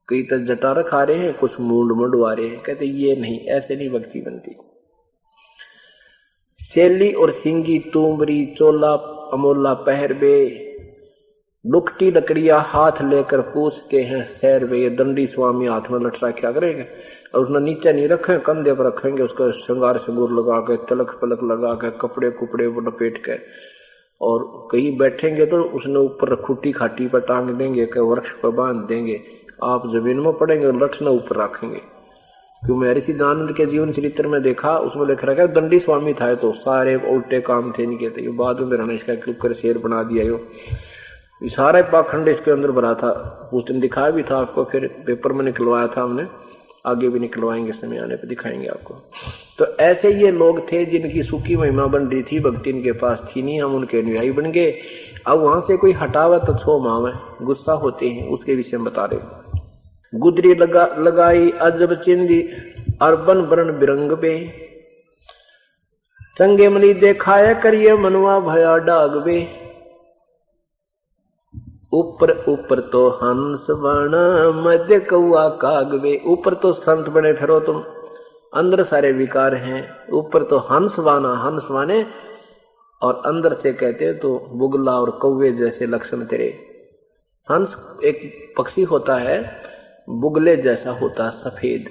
कई तो जटा रखा रहे हैं, कुछ मुंड मुंडवा रहे हैं, कहते ये नहीं, ऐसे नहीं भक्ति बनती। सेली और सिंगी तुमरी चोला अमोला पहर बे, लुकटी लकड़िया हाथ लेकर पूछते हैं सैर वे। ये दंडी स्वामी हाथ में लठ रखा करेंगे और उसने नीचे नहीं रखे, कंधे पर रखेंगे, उसका श्रृंगार सिंगूर लगा के, तिलक पलक लगा के, कपड़े कुपड़े लपेट के, और कहीं बैठेंगे तो उसने ऊपर खुट्टी खाटी पर टांग देंगे, के वृक्ष पर बांध देंगे, आप जमीन में पड़ेंगे, लठ न ऊपर रखेंगे। क्यों महर्षि दयानंद के जीवन चरित्र में देखा, उसमें लिख रखा है दंडी स्वामी था तो सारे उल्टे काम थे, नहीं कहते। बाद में मेरा इसका क्यों शेर बना दिया, ये सारा पाखंड इसके अंदर भरा था। उस दिन दिखाया भी था आपको, फिर पेपर में निकलवाया था हमने, आगे भी निकलवाएंगे, समय आने पर दिखाएंगे आपको। तो ऐसे ये लोग थे जिनकी सुखी महिमा बन रही थी, भक्ति इनके पास थी नहीं, हम उनके अनुयायी बन गए। अब वहां से कोई हटावा तो छो मावे, गुस्सा होते हैं, उसके विषय में बता रहे। गुदरी लगाई अजब चिंदी, अरबन बरन बिरंग पे, चंगे मनी देखाया करिए मनवा भया डाग बे। ऊपर ऊपर तो हंस बना मध्य कौआ कागवे। ऊपर तो संत बने फिरो तुम, अंदर सारे विकार हैं। ऊपर तो हंस बाना, हंस माने और अंदर से कहते तो बुगला और कौवे जैसे लक्षण तेरे। हंस एक पक्षी होता है, बुगले जैसा होता है, सफेद,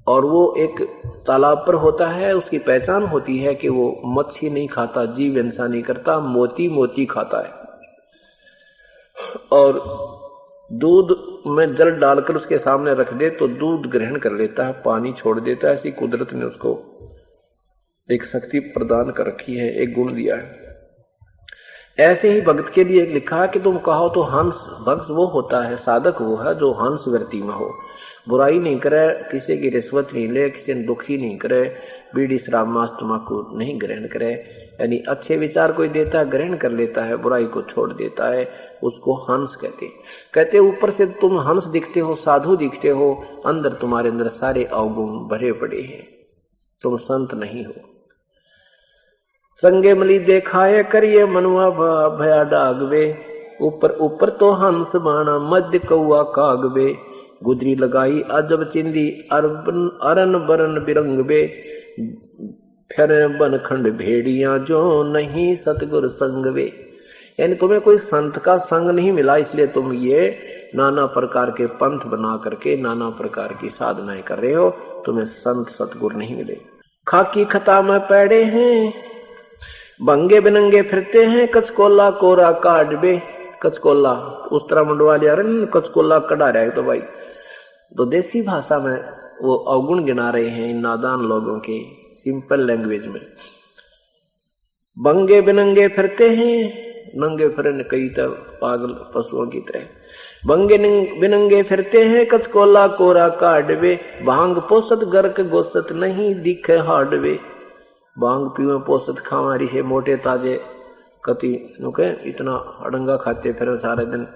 और वो एक तालाब पर होता है। उसकी पहचान होती है कि वो मच्छी नहीं खाता, जीव हिंसा नहीं करता, मोती मोती खाता है। और दूध में जल डालकर उसके सामने रख दे तो दूध ग्रहण कर लेता है, पानी छोड़ देता है। ऐसी कुदरत ने उसको एक शक्ति प्रदान कर रखी है, एक गुण दिया है। ऐसे ही भक्त के लिए लिखा है कि तुम कहो तो हंस। भक्त वो होता है, साधक वो है जो हंस वृत्ति में हो, बुराई नहीं करे, किसी की रिश्वत नहीं ले, किसी ने दुखी नहीं करे, बीड़ी शराब मांस तम्बाकू नहीं ग्रहण करे, यानी अच्छे विचार कोई देता है ग्रहण कर लेता है, बुराई को छोड़ देता है, उसको हंस कहते। ऊपर से तुम हंस दिखते हो, साधु दिखते हो, अंदर तुम्हारे अंदर सारे अवगुण भरे पड़े हैं, तुम संत नहीं हो। संगे मली देखाए करिए मनुआ भया डागवे, ऊपर ऊपर तो हंस बाणा मध्य कौआ कागवे, गुदरी लगाई अजब चिंदी अरन बरन बिरंगवे, फिर बनखंड भेड़िया जो नहीं सतगुर संगवे। यानी तुम्हें कोई संत का संग नहीं मिला, इसलिए तुम ये नाना प्रकार के पंथ बना करके नाना प्रकार की साधनाएं कर रहे हो, तुम्हें संत सतगुर नहीं मिले। खाकी खता में पैड़े हैं, बंगे बिनंगे फिरते हैं, कचकोला कोरा काटबे। कचकोला उस तरह मंडवा लिया, कचकोला कड़ा रहा है। तो भाई तो देसी भाषा में वो अवगुण गिना रहे हैं इन नादान लोगों के, सिंपल लैंग्वेज में। बंगे बिनंगे फिरते हैं, नंगे फिरन कई तो पागल पशुओं की तरह। बंगे बिनंगे फिरते हैं, कचकोला कोरा काटबे, भांग पोसत गर्क गोसत नहीं दिखे हाडवे। भांग पीवे पोसत खावारी से मोटे ताजे कति नुके इतना अडंगा खाते फिर सारे दिन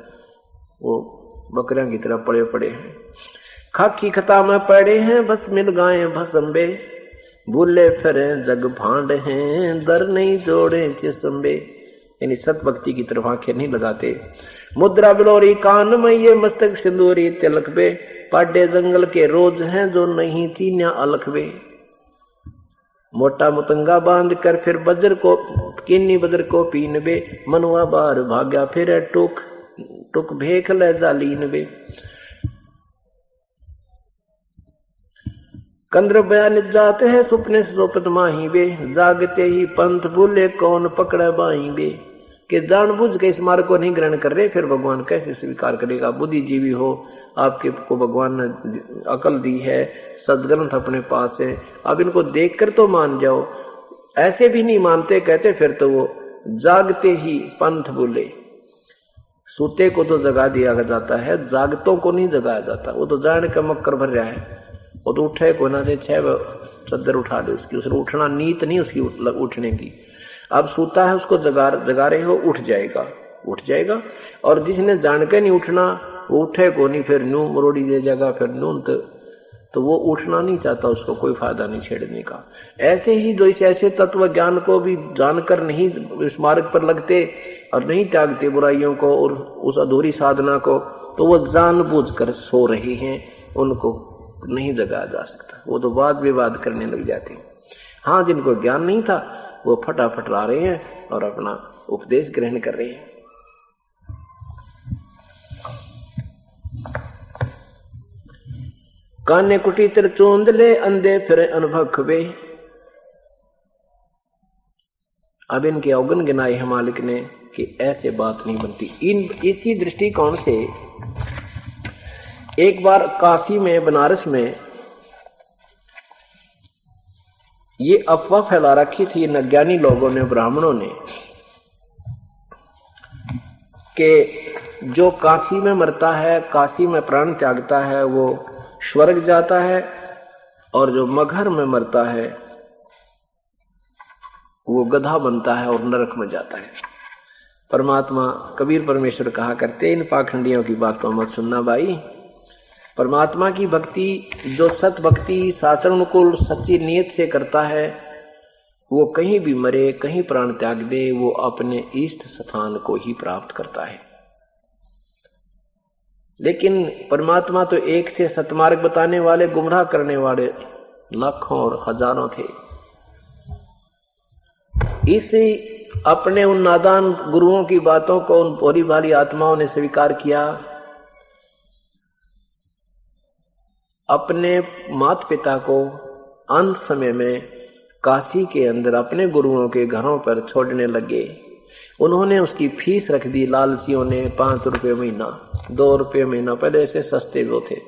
वो बकरियां की तरह पड़े पड़े हैं। खाकी खता में पड़े हैं, बस मिल गाए भसंबे, भूले फिरे जग भांड हैं, दर नहीं जोड़े चिसंबे। यानी सत भक्ति की तरफ आंखें नहीं लगाते। मुद्रा बिलोरी कान में ये मस्तक सिंदूरी तिलक बे, पाडे जंगल के रोज हैं जो नहीं चीन्या अलखबे। मोटा मुतंगा बांध कर फिर बजर को किन्नी बजर को पीनबे, मनुआ बार भाग्या फिर टुक टुक भेख ले जालीन बे। कंद्र बयान जाते हैं सुपने से सोपत माही बे, जागते ही पंथ भूले कौन पकड़े बाई बे। कि जानबूझ के इस मार्ग को नहीं ग्रहण कर रहे, फिर भगवान कैसे स्वीकार करेगा। बुद्धिजीवी हो, आपके को भगवान ने अकल दी है, सदग्रंथ अपने पास है, अब इनको देखकर तो मान जाओ। ऐसे भी नहीं मानते, कहते फिर तो वो जागते ही पंथ भूले। सूते को तो जगा दिया जाता है, जागतों को नहीं जगाया जाता। वो तो जान का मक्कर भर रहा है, वो तो उठे को ना से 6 चद्दर उठा दे उसकी, उसने उठना नीत नहीं उसकी उठने की। अब सूता है उसको जगा रहे हो, उठ जाएगा। और जिसने जान के नहीं उठना वो उठे को नहीं, फिर न्यू मरोड़ी दे जाएगा, फिर न्यू तो वो उठना नहीं चाहता, उसको कोई फायदा नहीं छेड़ने का। ऐसे ही जो इस ऐसे तत्व ज्ञान को भी जानकर नहीं इस मार्ग पर लगते और नहीं त्यागते बुराइयों को और उस अधूरी साधना को, तो वो जानबूझकर सो रहे हैं, उनको नहीं जगाया जा सकता। वो तो वाद विवाद करने लग जाते हैं। हाँ, जिनको ज्ञान नहीं था वो फटाफट ला रहे हैं और अपना उपदेश ग्रहण कर रहे हैं। काने कुटी तिर चोंद ले, अंधे फिर अनभखवे। अब इनके अवगुण गिनाए हैं मालिक ने कि ऐसे बात नहीं बनती। इसी दृष्टिकोण से एक बार काशी में, बनारस में ये अफवाह फैला रखी थी अज्ञानी लोगों ने, ब्राह्मणों ने, कि जो काशी में मरता है, काशी में प्राण त्यागता है, वो स्वर्ग जाता है, और जो मगहर में मरता है वो गधा बनता है और नरक में जाता है। परमात्मा कबीर परमेश्वर कहा करते, इन पाखंडियों की बातों मत सुनना भाई। परमात्मा की भक्ति जो सत भक्ति शास्त्र अनुकूल सच्ची नियत से करता है, वो कहीं भी मरे, कहीं प्राण त्याग दे, वो अपने इष्ट स्थान को ही प्राप्त करता है। लेकिन परमात्मा तो एक थे, सतमार्ग बताने वाले, गुमराह करने वाले लाखों और हजारों थे। इसी अपने उन नादान गुरुओं की बातों को उन भोली भाली आत्माओं ने स्वीकार किया। अपने माता पिता को अंत समय में काशी के अंदर अपने गुरुओं के घरों पर छोड़ने लगे। उन्होंने उसकी फीस रख दी लालचियों ने 5 रुपये महीना, 2 रुपये महीना, पहले ऐसे सस्ते वो थे।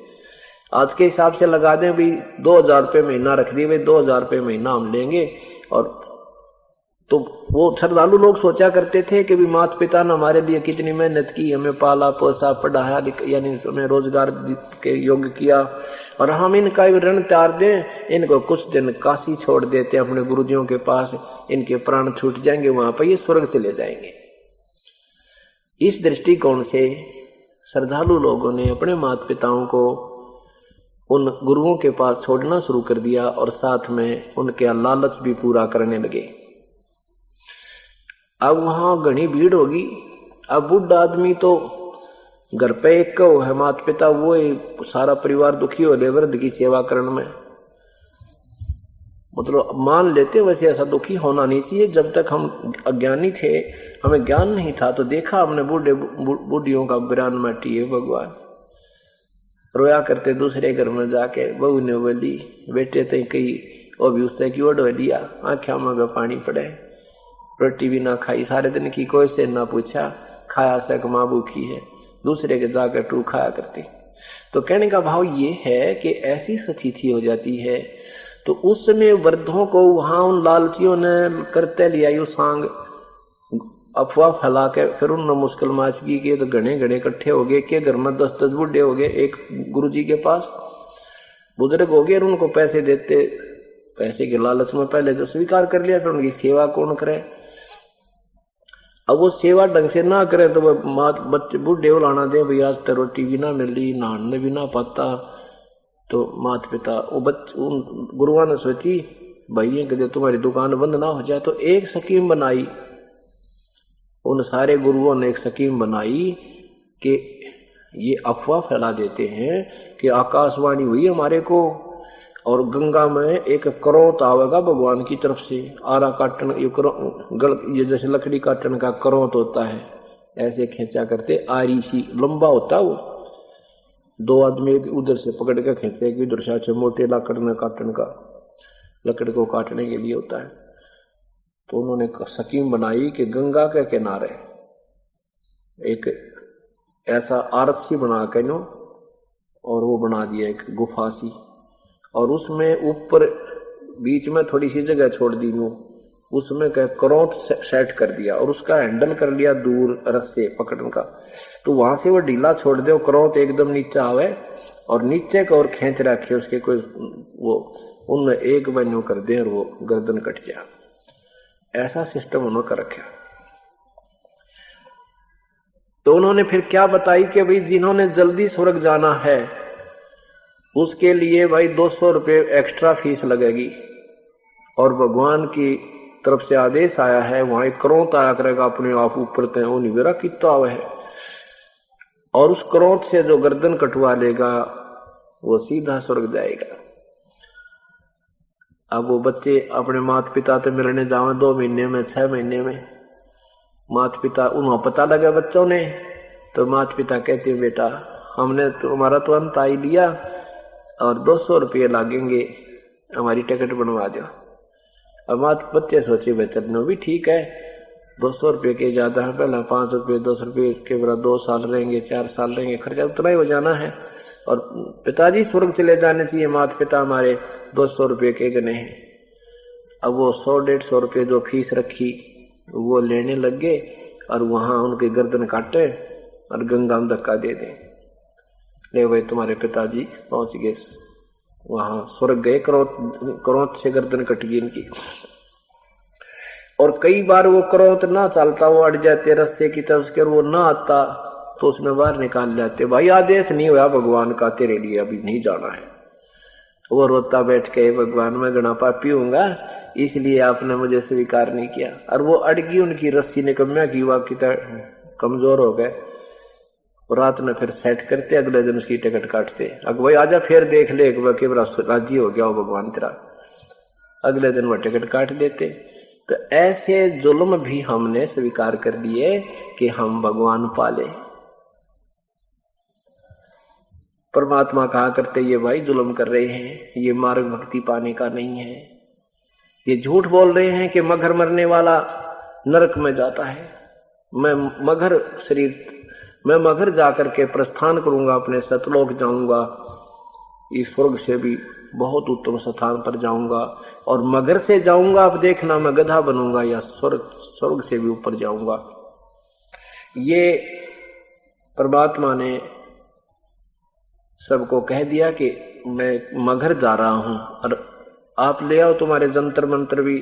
आज के हिसाब से लगा दें भी 2000 रुपये महीना रख दिए, भाई 2000 रुपये महीना हम लेंगे। और तो वो श्रद्धालु लोग सोचा करते थे कि भी माता पिता ने हमारे लिए कितनी मेहनत की, हमें पाला पोसा पढ़ाया, यानी हमें रोजगार के योग्य किया, और हम इनका ऋण त्यार दें, इनको कुछ दिन काशी छोड़ देते अपने गुरुजियों के पास, इनके प्राण छूट जाएंगे, वहां पर ये स्वर्ग चले जाएंगे। इस दृष्टिकोण से श्रद्धालु लोगों ने अपने माता पिताओं को उन गुरुओं के पास छोड़ना शुरू कर दिया और साथ में उनके लालच भी पूरा करने लगे। अब वहां घनी भीड़ होगी। अब बुढ़ा आदमी तो घर पे एक को है माता पिता, वो सारा परिवार दुखी हो ले वृद्ध की सेवा करने में। मतलब मान लेते वैसे ऐसा दुखी होना नहीं चाहिए। जब तक हम अज्ञानी थे, हमें ज्ञान नहीं था, तो देखा हमने बूढ़ियों का बिरान माटी है भगवान रोया करते दूसरे घर में जाके। बहू ने बोली बेटे ते कही वो भी उससे की ओढ़ लिया, आंखें में पानी पड़े, रोटी भी ना खाई सारे दिन की, कोई से ना पूछा, खाया से माँ भूखी है, दूसरे के जाकर टू खाया करती। तो कहने का भाव ये है कि ऐसी स्थिति हो जाती है। तो उस समय वृद्धों को वहां उन लालचियों ने करते लिया यू सांग, अफवाह फैला के फिर उन्होंने मुश्किल माचगी के तो घने घने इकट्ठे हो गए के घर में 10-10 बुढ़े हो गए एक गुरुजी के पास, बुजुर्ग हो गए और उनको पैसे देते, पैसे के लालच में पहले तो स्वीकार कर लिया, फिर उनकी सेवा कौन करे। अब वो सेवा ढंग से ना करे तो वो बच्चे बूढ़े उलाना दे, भाई आज तो रोटी भी ना मिल रही, नहाने भी ना पाता। तो माता पिता वो उन गुरुओं ने सोची भाई कदे तुम्हारी दुकान बंद ना हो जाए, तो एक स्कीम बनाई। उन सारे गुरुओं ने एक स्कीम बनाई कि ये अफवाह फैला देते हैं कि आकाशवाणी हुई हमारे को और गंगा में एक करोत आवेगा भगवान की तरफ से, आरा काटन ये जैसे लकड़ी काटन का करोत होता है, ऐसे खींचा करते, आरी सी लंबा होता वो, 2 आदमी उधर से पकड़ के खींचे, उधर से मोटे लकड़ में काटन का, लकड़ को काटने के लिए होता है। तो उन्होंने स्कीम बनाई कि गंगा के किनारे एक ऐसा आरत सी बना के नो, और वो बना दिया एक गुफा सी, और उसमें ऊपर बीच में थोड़ी सी जगह छोड़ दी नो, उसमें क्या करोत सेट कर दिया और उसका हैंडल कर लिया दूर रस्से पकड़ने का। तो वहां से वो ढीला छोड़ दे, करोत एकदम नीचे आवे और नीचे का और खींच रखे उसके कोई वो उनमें एक बनो कर दे और वो गर्दन कट जाए। ऐसा सिस्टम उन्होंने कर रखा। तो उन्होंने फिर क्या बताई कि भाई जिन्होंने जल्दी स्वर्ग जाना है उसके लिए भाई 200 रुपये एक्स्ट्रा फीस लगेगी, और भगवान की तरफ से आदेश आया है, वहां एक करोत आया करेगा अपने आप ऊपर तय, वो निवेरा कितना आवे है, और उस करोत से जो गर्दन कटवा लेगा वो सीधा स्वर्ग जाएगा। अब वो बच्चे अपने माता पिता से मिलने जावे 2 महीने में 6 महीने में, माता पिता उन्हें पता लगा बच्चों ने, तो माता पिता कहते हैं बेटा हमने तुम्हारा तो अंत आई लिया और 200 रुपये लागेंगे, हमारी टिकट बनवा दो। अब माता बच्चे सोचे भाई चलना भी ठीक है, 200 रुपये के ज्यादा है, पहले 5 रुपये 10 रुपये के बरा 2 साल रहेंगे 4 साल रहेंगे, खर्चा उतना ही हो जाना है, और पिताजी स्वर्ग चले जाने चाहिए, माता पिता हमारे 200 रुपये के गने हैं। अब वो 100-150 रुपये जो फीस रखी वो लेने लग गए और वहां उनके गर्दन काटे और गंगा में धक्का दे दें, ले भाई तुम्हारे पिताजी पहुंच गए वहां स्वर्ग गए, करोत से गर्दन कट गई इनकी। और कई बार वो करोत ना चलता, वो अड़ जाते रस्से की तरफ से, वो ना आता तो उसने बाहर निकाल जाते, भाई आदेश नहीं हुआ भगवान का तेरे लिए अभी नहीं जाना है। वो रोता बैठ के भगवान मैं गणा पापी हूंगा इसलिए आपने मुझे स्वीकार नहीं किया, और वो अड़गी उनकी रस्सी निकम्या की हुआ की कमजोर हो गए। रात में फिर सेट करते, अगले दिन उसकी टिकट काटते, अगर भाई आजा फिर देख ले कि राजी हो गया हो भगवान तेरा, अगले दिन वो टिकट काट देते। तो ऐसे जुल्म भी हमने स्वीकार कर दिए कि हम भगवान पाले। परमात्मा कहा करते ये भाई जुल्म कर रहे हैं, ये मार्ग भक्ति पाने का नहीं है, ये झूठ बोल रहे हैं कि मगर मरने वाला नरक में जाता है। मैं मगर जाकर के प्रस्थान करूंगा, अपने सतलोक जाऊंगा, इस स्वर्ग से भी बहुत उत्तम स्थान पर जाऊंगा, और मगर से जाऊंगा, अब देखना मैं गधा बनूंगा या स्वर्ग से भी ऊपर जाऊंगा। ये परमात्मा ने सबको कह दिया कि मैं मगर जा रहा हूं, और आप ले आओ तुम्हारे जंतर मंत्र भी,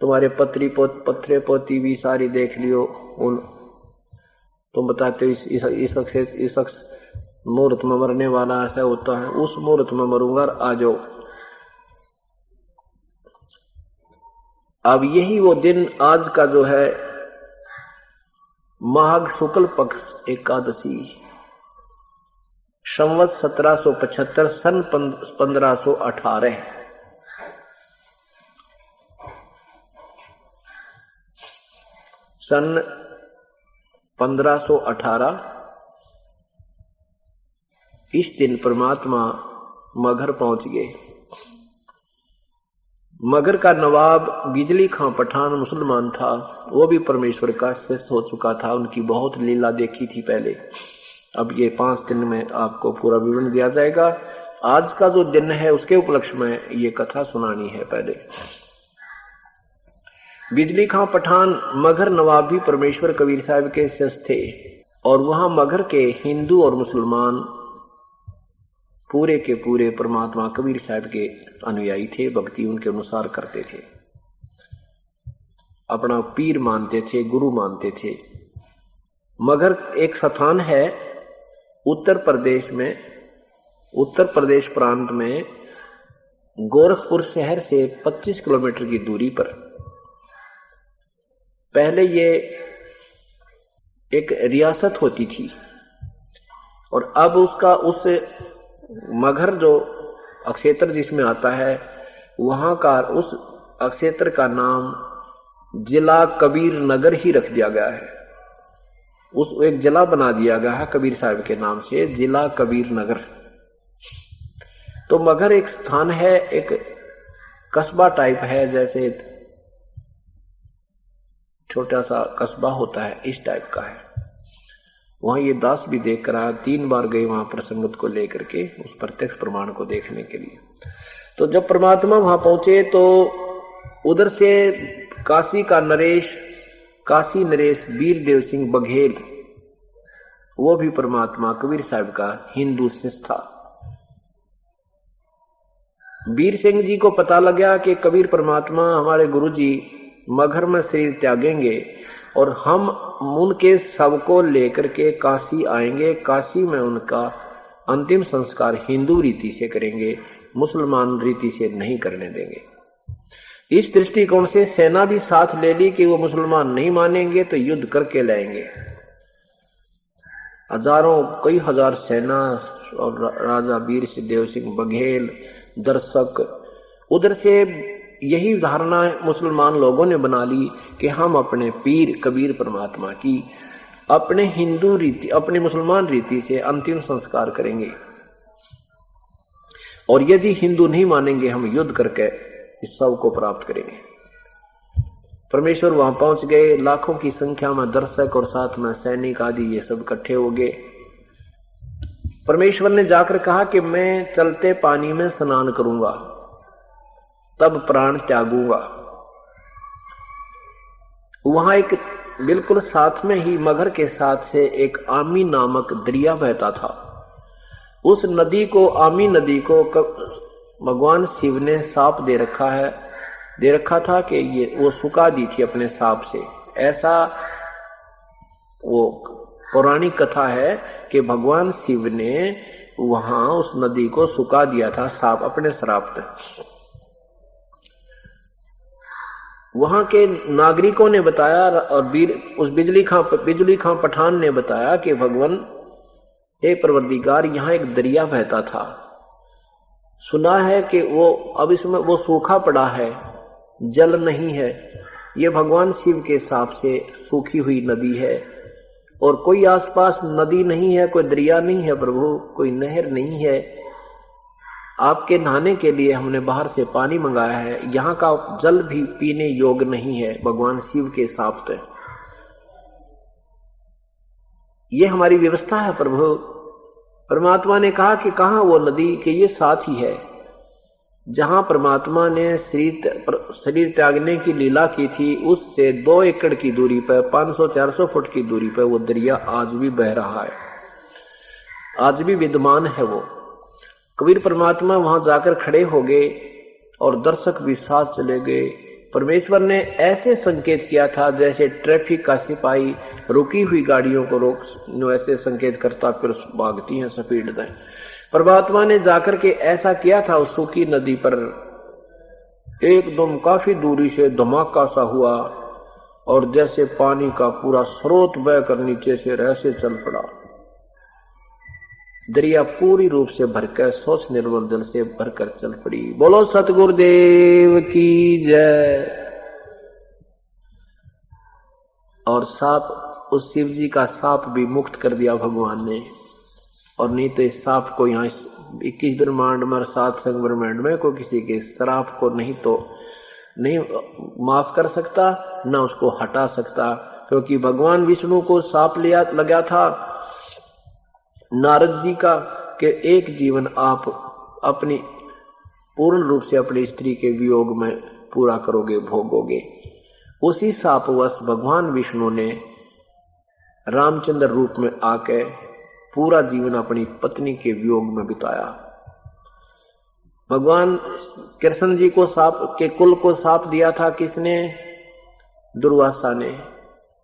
तुम्हारे पत्रे पोती भी सारी देख लियो, उन तुम बताते हो इस मुहूर्त में मरने वाला ऐसा होता है, उस मुहूर्त में मरूंगा, आ जाओ। अब यही वो दिन आज का जो है माघ शुक्ल पक्ष एकादशी, संवत 1775 सन 1518, सन 1518 इस दिन परमात्मा मगर पहुंच गए। मगर का नवाब बिजली खां पठान मुसलमान था, वो भी परमेश्वर का शिष्य हो चुका था, उनकी बहुत लीला देखी थी पहले। अब ये 5 दिन में आपको पूरा विवरण दिया जाएगा। आज का जो दिन है उसके उपलक्ष्य में ये कथा सुनानी है। पहले बिजली खां पठान मगर नवाब भी परमेश्वर कबीर साहब के शिष्य थे, और वहां मगर के हिंदू और मुसलमान पूरे के पूरे परमात्मा कबीर साहब के अनुयायी थे, भक्ति उनके अनुसार करते थे, अपना पीर मानते थे, गुरु मानते थे। मगर एक स्थान है उत्तर प्रदेश में, उत्तर प्रदेश प्रांत में गोरखपुर शहर से 25 किलोमीटर की दूरी पर। पहले ये एक रियासत होती थी, और अब उसका उस मगर जो अक्षेत्र जिसमें आता है, वहां का उस अक्षेत्र का नाम जिला कबीर नगर ही रख दिया गया है। उस एक जिला बना दिया गया है कबीर साहब के नाम से, जिला कबीर नगर। तो मगर एक स्थान है, एक कस्बा टाइप है, जैसे छोटा सा कस्बा होता है, इस टाइप का है। वहां ये दास भी देख कर आया, 3 बार गए वहां प्रसंगत को लेकर के, उस प्रत्यक्ष प्रमाण को देखने के लिए। तो जब परमात्मा वहां पहुंचे तो उधर से काशी का नरेश, काशी नरेश वीरदेव सिंह बघेल, वो भी परमात्मा कबीर साहब का हिंदू शिष्य था। वीर सिंह जी को पता लगा कि कबीर परमात्मा हमारे गुरु जी मगर में शरीर त्यागेंगे, और हम उनके शव को लेकर के काशी आएंगे, काशी में उनका अंतिम संस्कार हिंदू रीति से करेंगे, मुसलमान रीति से नहीं करने देंगे। इस दृष्टिकोण से सेना भी साथ ले ली कि वो मुसलमान नहीं मानेंगे तो युद्ध करके लाएंगे। हजारों कई हजार सेना और राजा वीर देव सिंह बघेल, दर्शक, उधर से यही धारणा मुसलमान लोगों ने बना ली कि हम अपने पीर कबीर परमात्मा की अपने हिंदू रीति, अपने मुसलमान रीति से अंतिम संस्कार करेंगे, और यदि हिंदू नहीं मानेंगे हम युद्ध करके इस सब को प्राप्त करेंगे। परमेश्वर वहां पहुंच गए, लाखों की संख्या में दर्शक और साथ में सैनिक आदि ये सब इकट्ठे हो गए। परमेश्वर ने जाकर कहा कि मैं चलते पानी में स्नान करूंगा, तब प्राण त्यागूंगा। वहां एक बिल्कुल साथ में ही मगर के साथ से एक आमी नामक दरिया बहता था। उस नदी को, आमी नदी को भगवान शिव ने साप दे रखा था कि ये वो सुखा दी थी अपने साप से। ऐसा वो पौराणिक कथा है कि भगवान शिव ने वहां उस नदी को सुखा दिया था साप अपने श्राप से। वहां के नागरिकों ने बताया, और उस बिजली खां पठान ने बताया कि भगवान हे परवरदिगार, यहां एक दरिया बहता था, सुना है कि वो अब इसमें वो सूखा पड़ा है, जल नहीं है, ये भगवान शिव के शाप से सूखी हुई नदी है और कोई आसपास नदी नहीं है, कोई दरिया नहीं है प्रभु, कोई नहर नहीं है। आपके नहाने के लिए हमने बाहर से पानी मंगाया है, यहाँ का जल भी पीने योग्य नहीं है भगवान शिव के शाप से। ये हमारी व्यवस्था है प्रभु। परमात्मा ने कहा कि कहाँ वो नदी, कि ये साथ ही है। जहां परमात्मा ने शरीर त्यागने की लीला की थी, उससे 2 एकड़ की दूरी पर, 500-400 फुट की दूरी पर वो दरिया आज भी बह रहा है, आज भी विद्यमान है वो। कबीर परमात्मा वहां जाकर खड़े हो गए और दर्शक भी साथ चले गए। परमेश्वर ने ऐसे संकेत किया था जैसे ट्रैफिक का सिपाही रुकी हुई गाड़ियों को रोक ऐसे संकेत करता फिर भागती हैं स्पीड में। परमात्मा ने जाकर के ऐसा किया था उस सूखी नदी पर। एकदम काफी दूरी से धमाका सा हुआ और जैसे पानी का पूरा स्रोत बहकर नीचे से ऐसे चल पड़ा। दरिया पूरी रूप से भरकर स्वच्छ निर्मल जल से भरकर चल पड़ी। बोलो सतगुरुदेव की जय। और सांप, उस शिव जी का सांप भी मुक्त कर दिया भगवान ने। और नहीं तो इस सांप को यहाँ 21 ब्रह्मांड में, 7 संग ब्रह्मांड में कोई किसी के श्राप को नहीं माफ कर सकता, ना उसको हटा सकता। क्योंकि भगवान विष्णु को सांप लगा था नारद जी का कि एक जीवन आप अपनी पूर्ण रूप से अपनी स्त्री के वियोग में पूरा करोगे, भोगोगे। उसी शापवश भगवान विष्णु ने रामचंद्र रूप में आके पूरा जीवन अपनी पत्नी के वियोग में बिताया। भगवान कृष्ण जी को सांप के कुल को सांप दिया था किसने? दुर्वासा ने।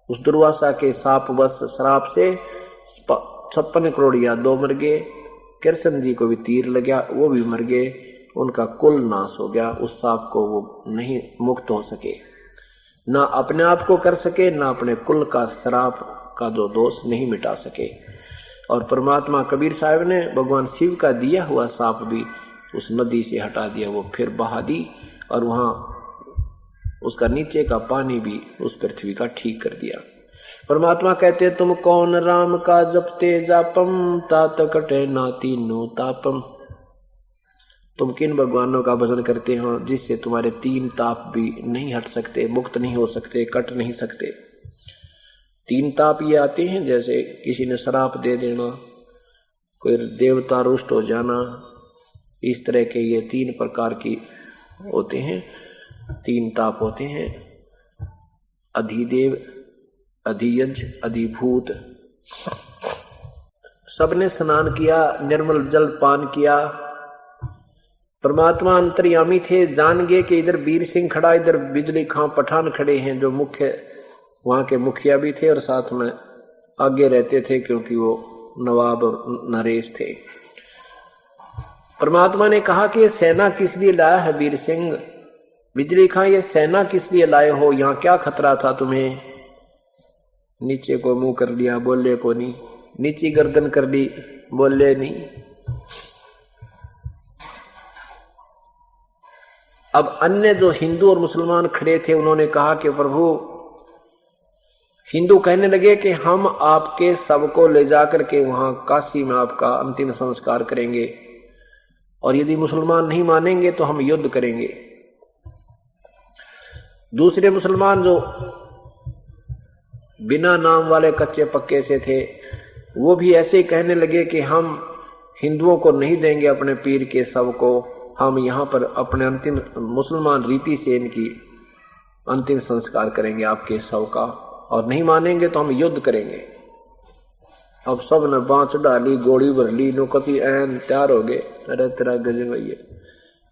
उस दुर्वासा के शापवश श्राप से 56 करोड़ यादव मर गए। कृष्ण जी को भी तीर लगा, वो भी मर गए, उनका कुल नाश हो गया। उस सांप को वो नहीं मुक्त हो सके, ना अपने आप को कर सके, ना अपने कुल का श्राप का जो दोष नहीं मिटा सके। और परमात्मा कबीर साहब ने भगवान शिव का दिया हुआ सांप भी उस नदी से हटा दिया, वो फिर बहा दी और वहां उसका नीचे का पानी भी उस पृथ्वी का ठीक कर दिया। परमात्मा कहते तुम कौन राम का जपते जापम, तात कटे नाती नो तापम। तुम किन भगवानों का भजन करते हो जिससे तुम्हारे 3 ताप भी नहीं हट सकते, मुक्त नहीं हो सकते, कट नहीं सकते। 3 ताप ये आते हैं, जैसे किसी ने श्राप दे देना, कोई देवता रुष्ट हो जाना, इस तरह के ये 3 प्रकार की होते हैं, 3 ताप होते हैं। अधिदेव, अधियज, अधिभूत। सबने स्नान किया, निर्मल जल पान किया। परमात्मा अंतर्यामी थे, जान गए कि इधर वीर सिंह खड़ा, इधर बिजली खां पठान खड़े हैं, जो मुख्य वहां के मुखिया भी थे और साथ में आगे रहते थे क्योंकि वो नवाब और नरेश थे। परमात्मा ने कहा कि ये सेना किस लिए लाया है वीर सिंह? बिजली खां, ये सेना किस लिए लाए हो? यहाँ क्या खतरा था तुम्हें? नीचे को मुंह कर लिया, बोले को नहीं। नीची गर्दन कर ली, बोले नहीं। अब अन्य जो हिंदू और मुसलमान खड़े थे उन्होंने कहा कि प्रभु, हिंदू कहने लगे कि हम आपके शव को ले जाकर के वहां काशी में आपका अंतिम संस्कार करेंगे, और यदि मुसलमान नहीं मानेंगे तो हम युद्ध करेंगे। दूसरे मुसलमान जो बिना नाम वाले कच्चे पक्के से थे, वो भी ऐसे ही कहने लगे कि हम हिंदुओं को नहीं देंगे अपने पीर के शव को, हम यहाँ पर अपने अंतिम मुसलमान रीति से इनकी अंतिम संस्कार करेंगे आपके शव का, और नहीं मानेंगे तो हम युद्ध करेंगे। अब सब ने बाँच डाली, गोली भर ली, नौकती ऐन तैयार हो गए। अरे तेरा गजब भैया।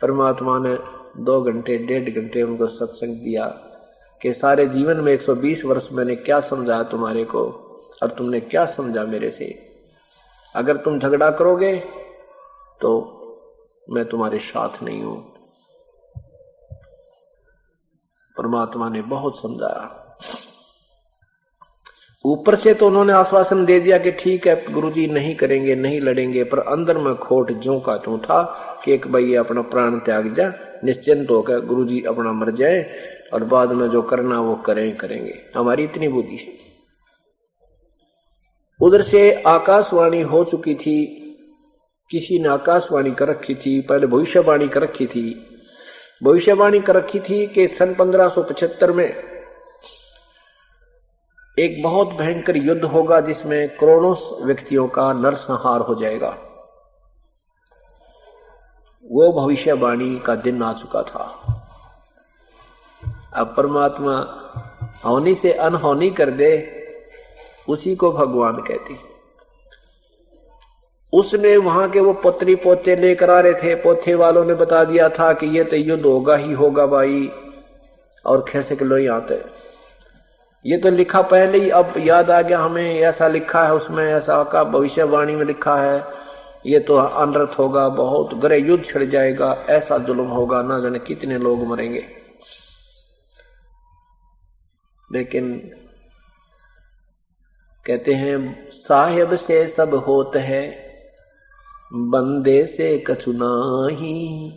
परमात्मा ने 2 घंटे 1.5 घंटे उनको सत्संग दिया कि सारे जीवन में 120 वर्ष मैंने क्या समझाया तुम्हारे को, और तुमने क्या समझा मेरे से। अगर तुम झगड़ा करोगे तो मैं तुम्हारे साथ नहीं हूं। परमात्मा ने बहुत समझाया। ऊपर से तो उन्होंने आश्वासन दे दिया कि ठीक है गुरुजी, नहीं करेंगे, नहीं लड़ेंगे, पर अंदर में खोट ज्यों का त्यों था कि एक भाई अपना प्राण त्याग जा, निश्चिंत होकर गुरुजी अपना मर जाए और बाद में जो करना वो करेंगे। हमारी इतनी बुद्धि है। उधर से आकाशवाणी हो चुकी थी, किसी ने आकाशवाणी कर रखी थी, पहले भविष्यवाणी कर रखी थी। भविष्यवाणी कर रखी थी कि सन 1575 में एक बहुत भयंकर युद्ध होगा जिसमें करोड़ों व्यक्तियों का नरसंहार हो जाएगा। वो भविष्यवाणी का दिन आ चुका था। अब परमात्मा होनी से अनहोनी कर दे, उसी को भगवान कहती। उसने वहां के वो पत्री पोते लेकर आ रहे थे, पोते वालों ने बता दिया था कि ये तो युद्ध होगा ही होगा भाई, और कैसे किलो ही आते। ये तो लिखा पहले ही, अब याद आ गया हमें, ऐसा लिखा है उसमें, ऐसा का भविष्यवाणी में लिखा है, ये तो अनर्थ होगा, बहुत गहरे युद्ध छिड़ जाएगा, ऐसा जुल्म होगा, ना जाने कितने लोग मरेंगे। लेकिन कहते हैं साहिब से सब होत है, बंदे से कछु नाही,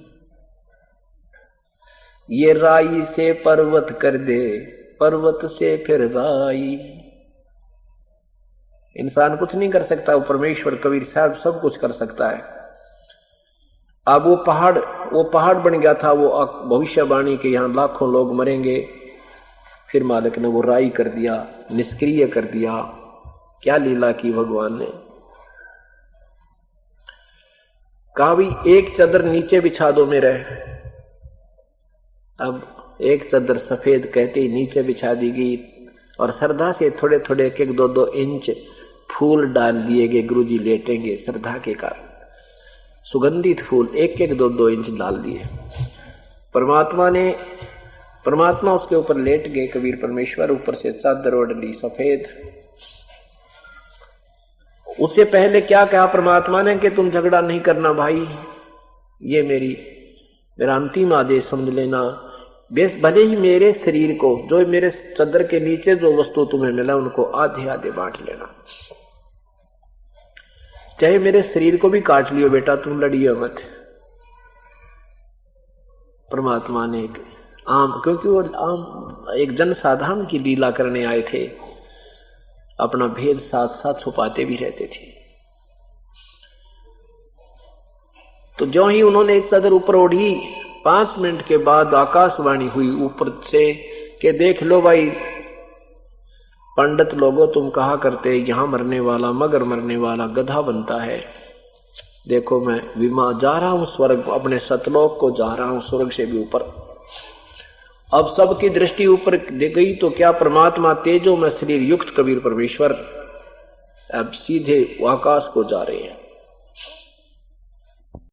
ये राई से पर्वत कर दे, पर्वत से फिर राई। इंसान कुछ नहीं कर सकता, वो परमेश्वर कबीर साहब सब कुछ कर सकता है। अब वो पहाड़ बन गया था, वो भविष्यवाणी के यहां लाखों लोग मरेंगे, फिर मालिक ने वो राई कर दिया, निष्क्रिय कर दिया। क्या लीला की भगवान ने। कहा भी एक चादर नीचे बिछा दो मेरे। अब एक चादर सफेद कहते ही नीचे बिछा दी गई, और श्रद्धा से थोड़े थोड़े 1-2 इंच फूल डाल दिए गए। गुरुजी लेटेंगे श्रद्धा के कारण, सुगंधित फूल 1-2 इंच डाल दिए। परमात्मा उसके ऊपर लेट गए। कबीर परमेश्वर ऊपर से चादर ओढ़ ली सफेद। उससे पहले क्या कहा परमात्मा ने कि तुम झगड़ा नहीं करना भाई, ये मेरा अंतिम आदेश समझ लेना। बेस भले ही मेरे शरीर को, जो मेरे चादर के नीचे जो वस्तु तुम्हें मिला, उनको आधे आधे बांट लेना। चाहे मेरे शरीर को भी काट लियो बेटा, तुम लड़ियो मत। परमात्मा ने क्योंकि वो एक जन साधारण की लीला करने आए थे, अपना भेद साथ साथ छुपाते भी रहते थे। तो जो ही उन्होंने एक चादर ऊपर ओढ़ी, 5 मिनट के बाद आकाशवाणी हुई ऊपर से कि देख लो भाई पंडित लोगों, तुम कहा करते यहां मरने वाला मगर मरने वाला गधा बनता है। देखो मैं विमान जा रहा हूं स्वर्ग, अपने सतलोक को जा रहा हूं, स्वर्ग से भी ऊपर। अब सबकी दृष्टि ऊपर दे गई तो क्या परमात्मा तेजो में शरीर युक्त कबीर परमेश्वर अब सीधे आकाश को जा रहे हैं।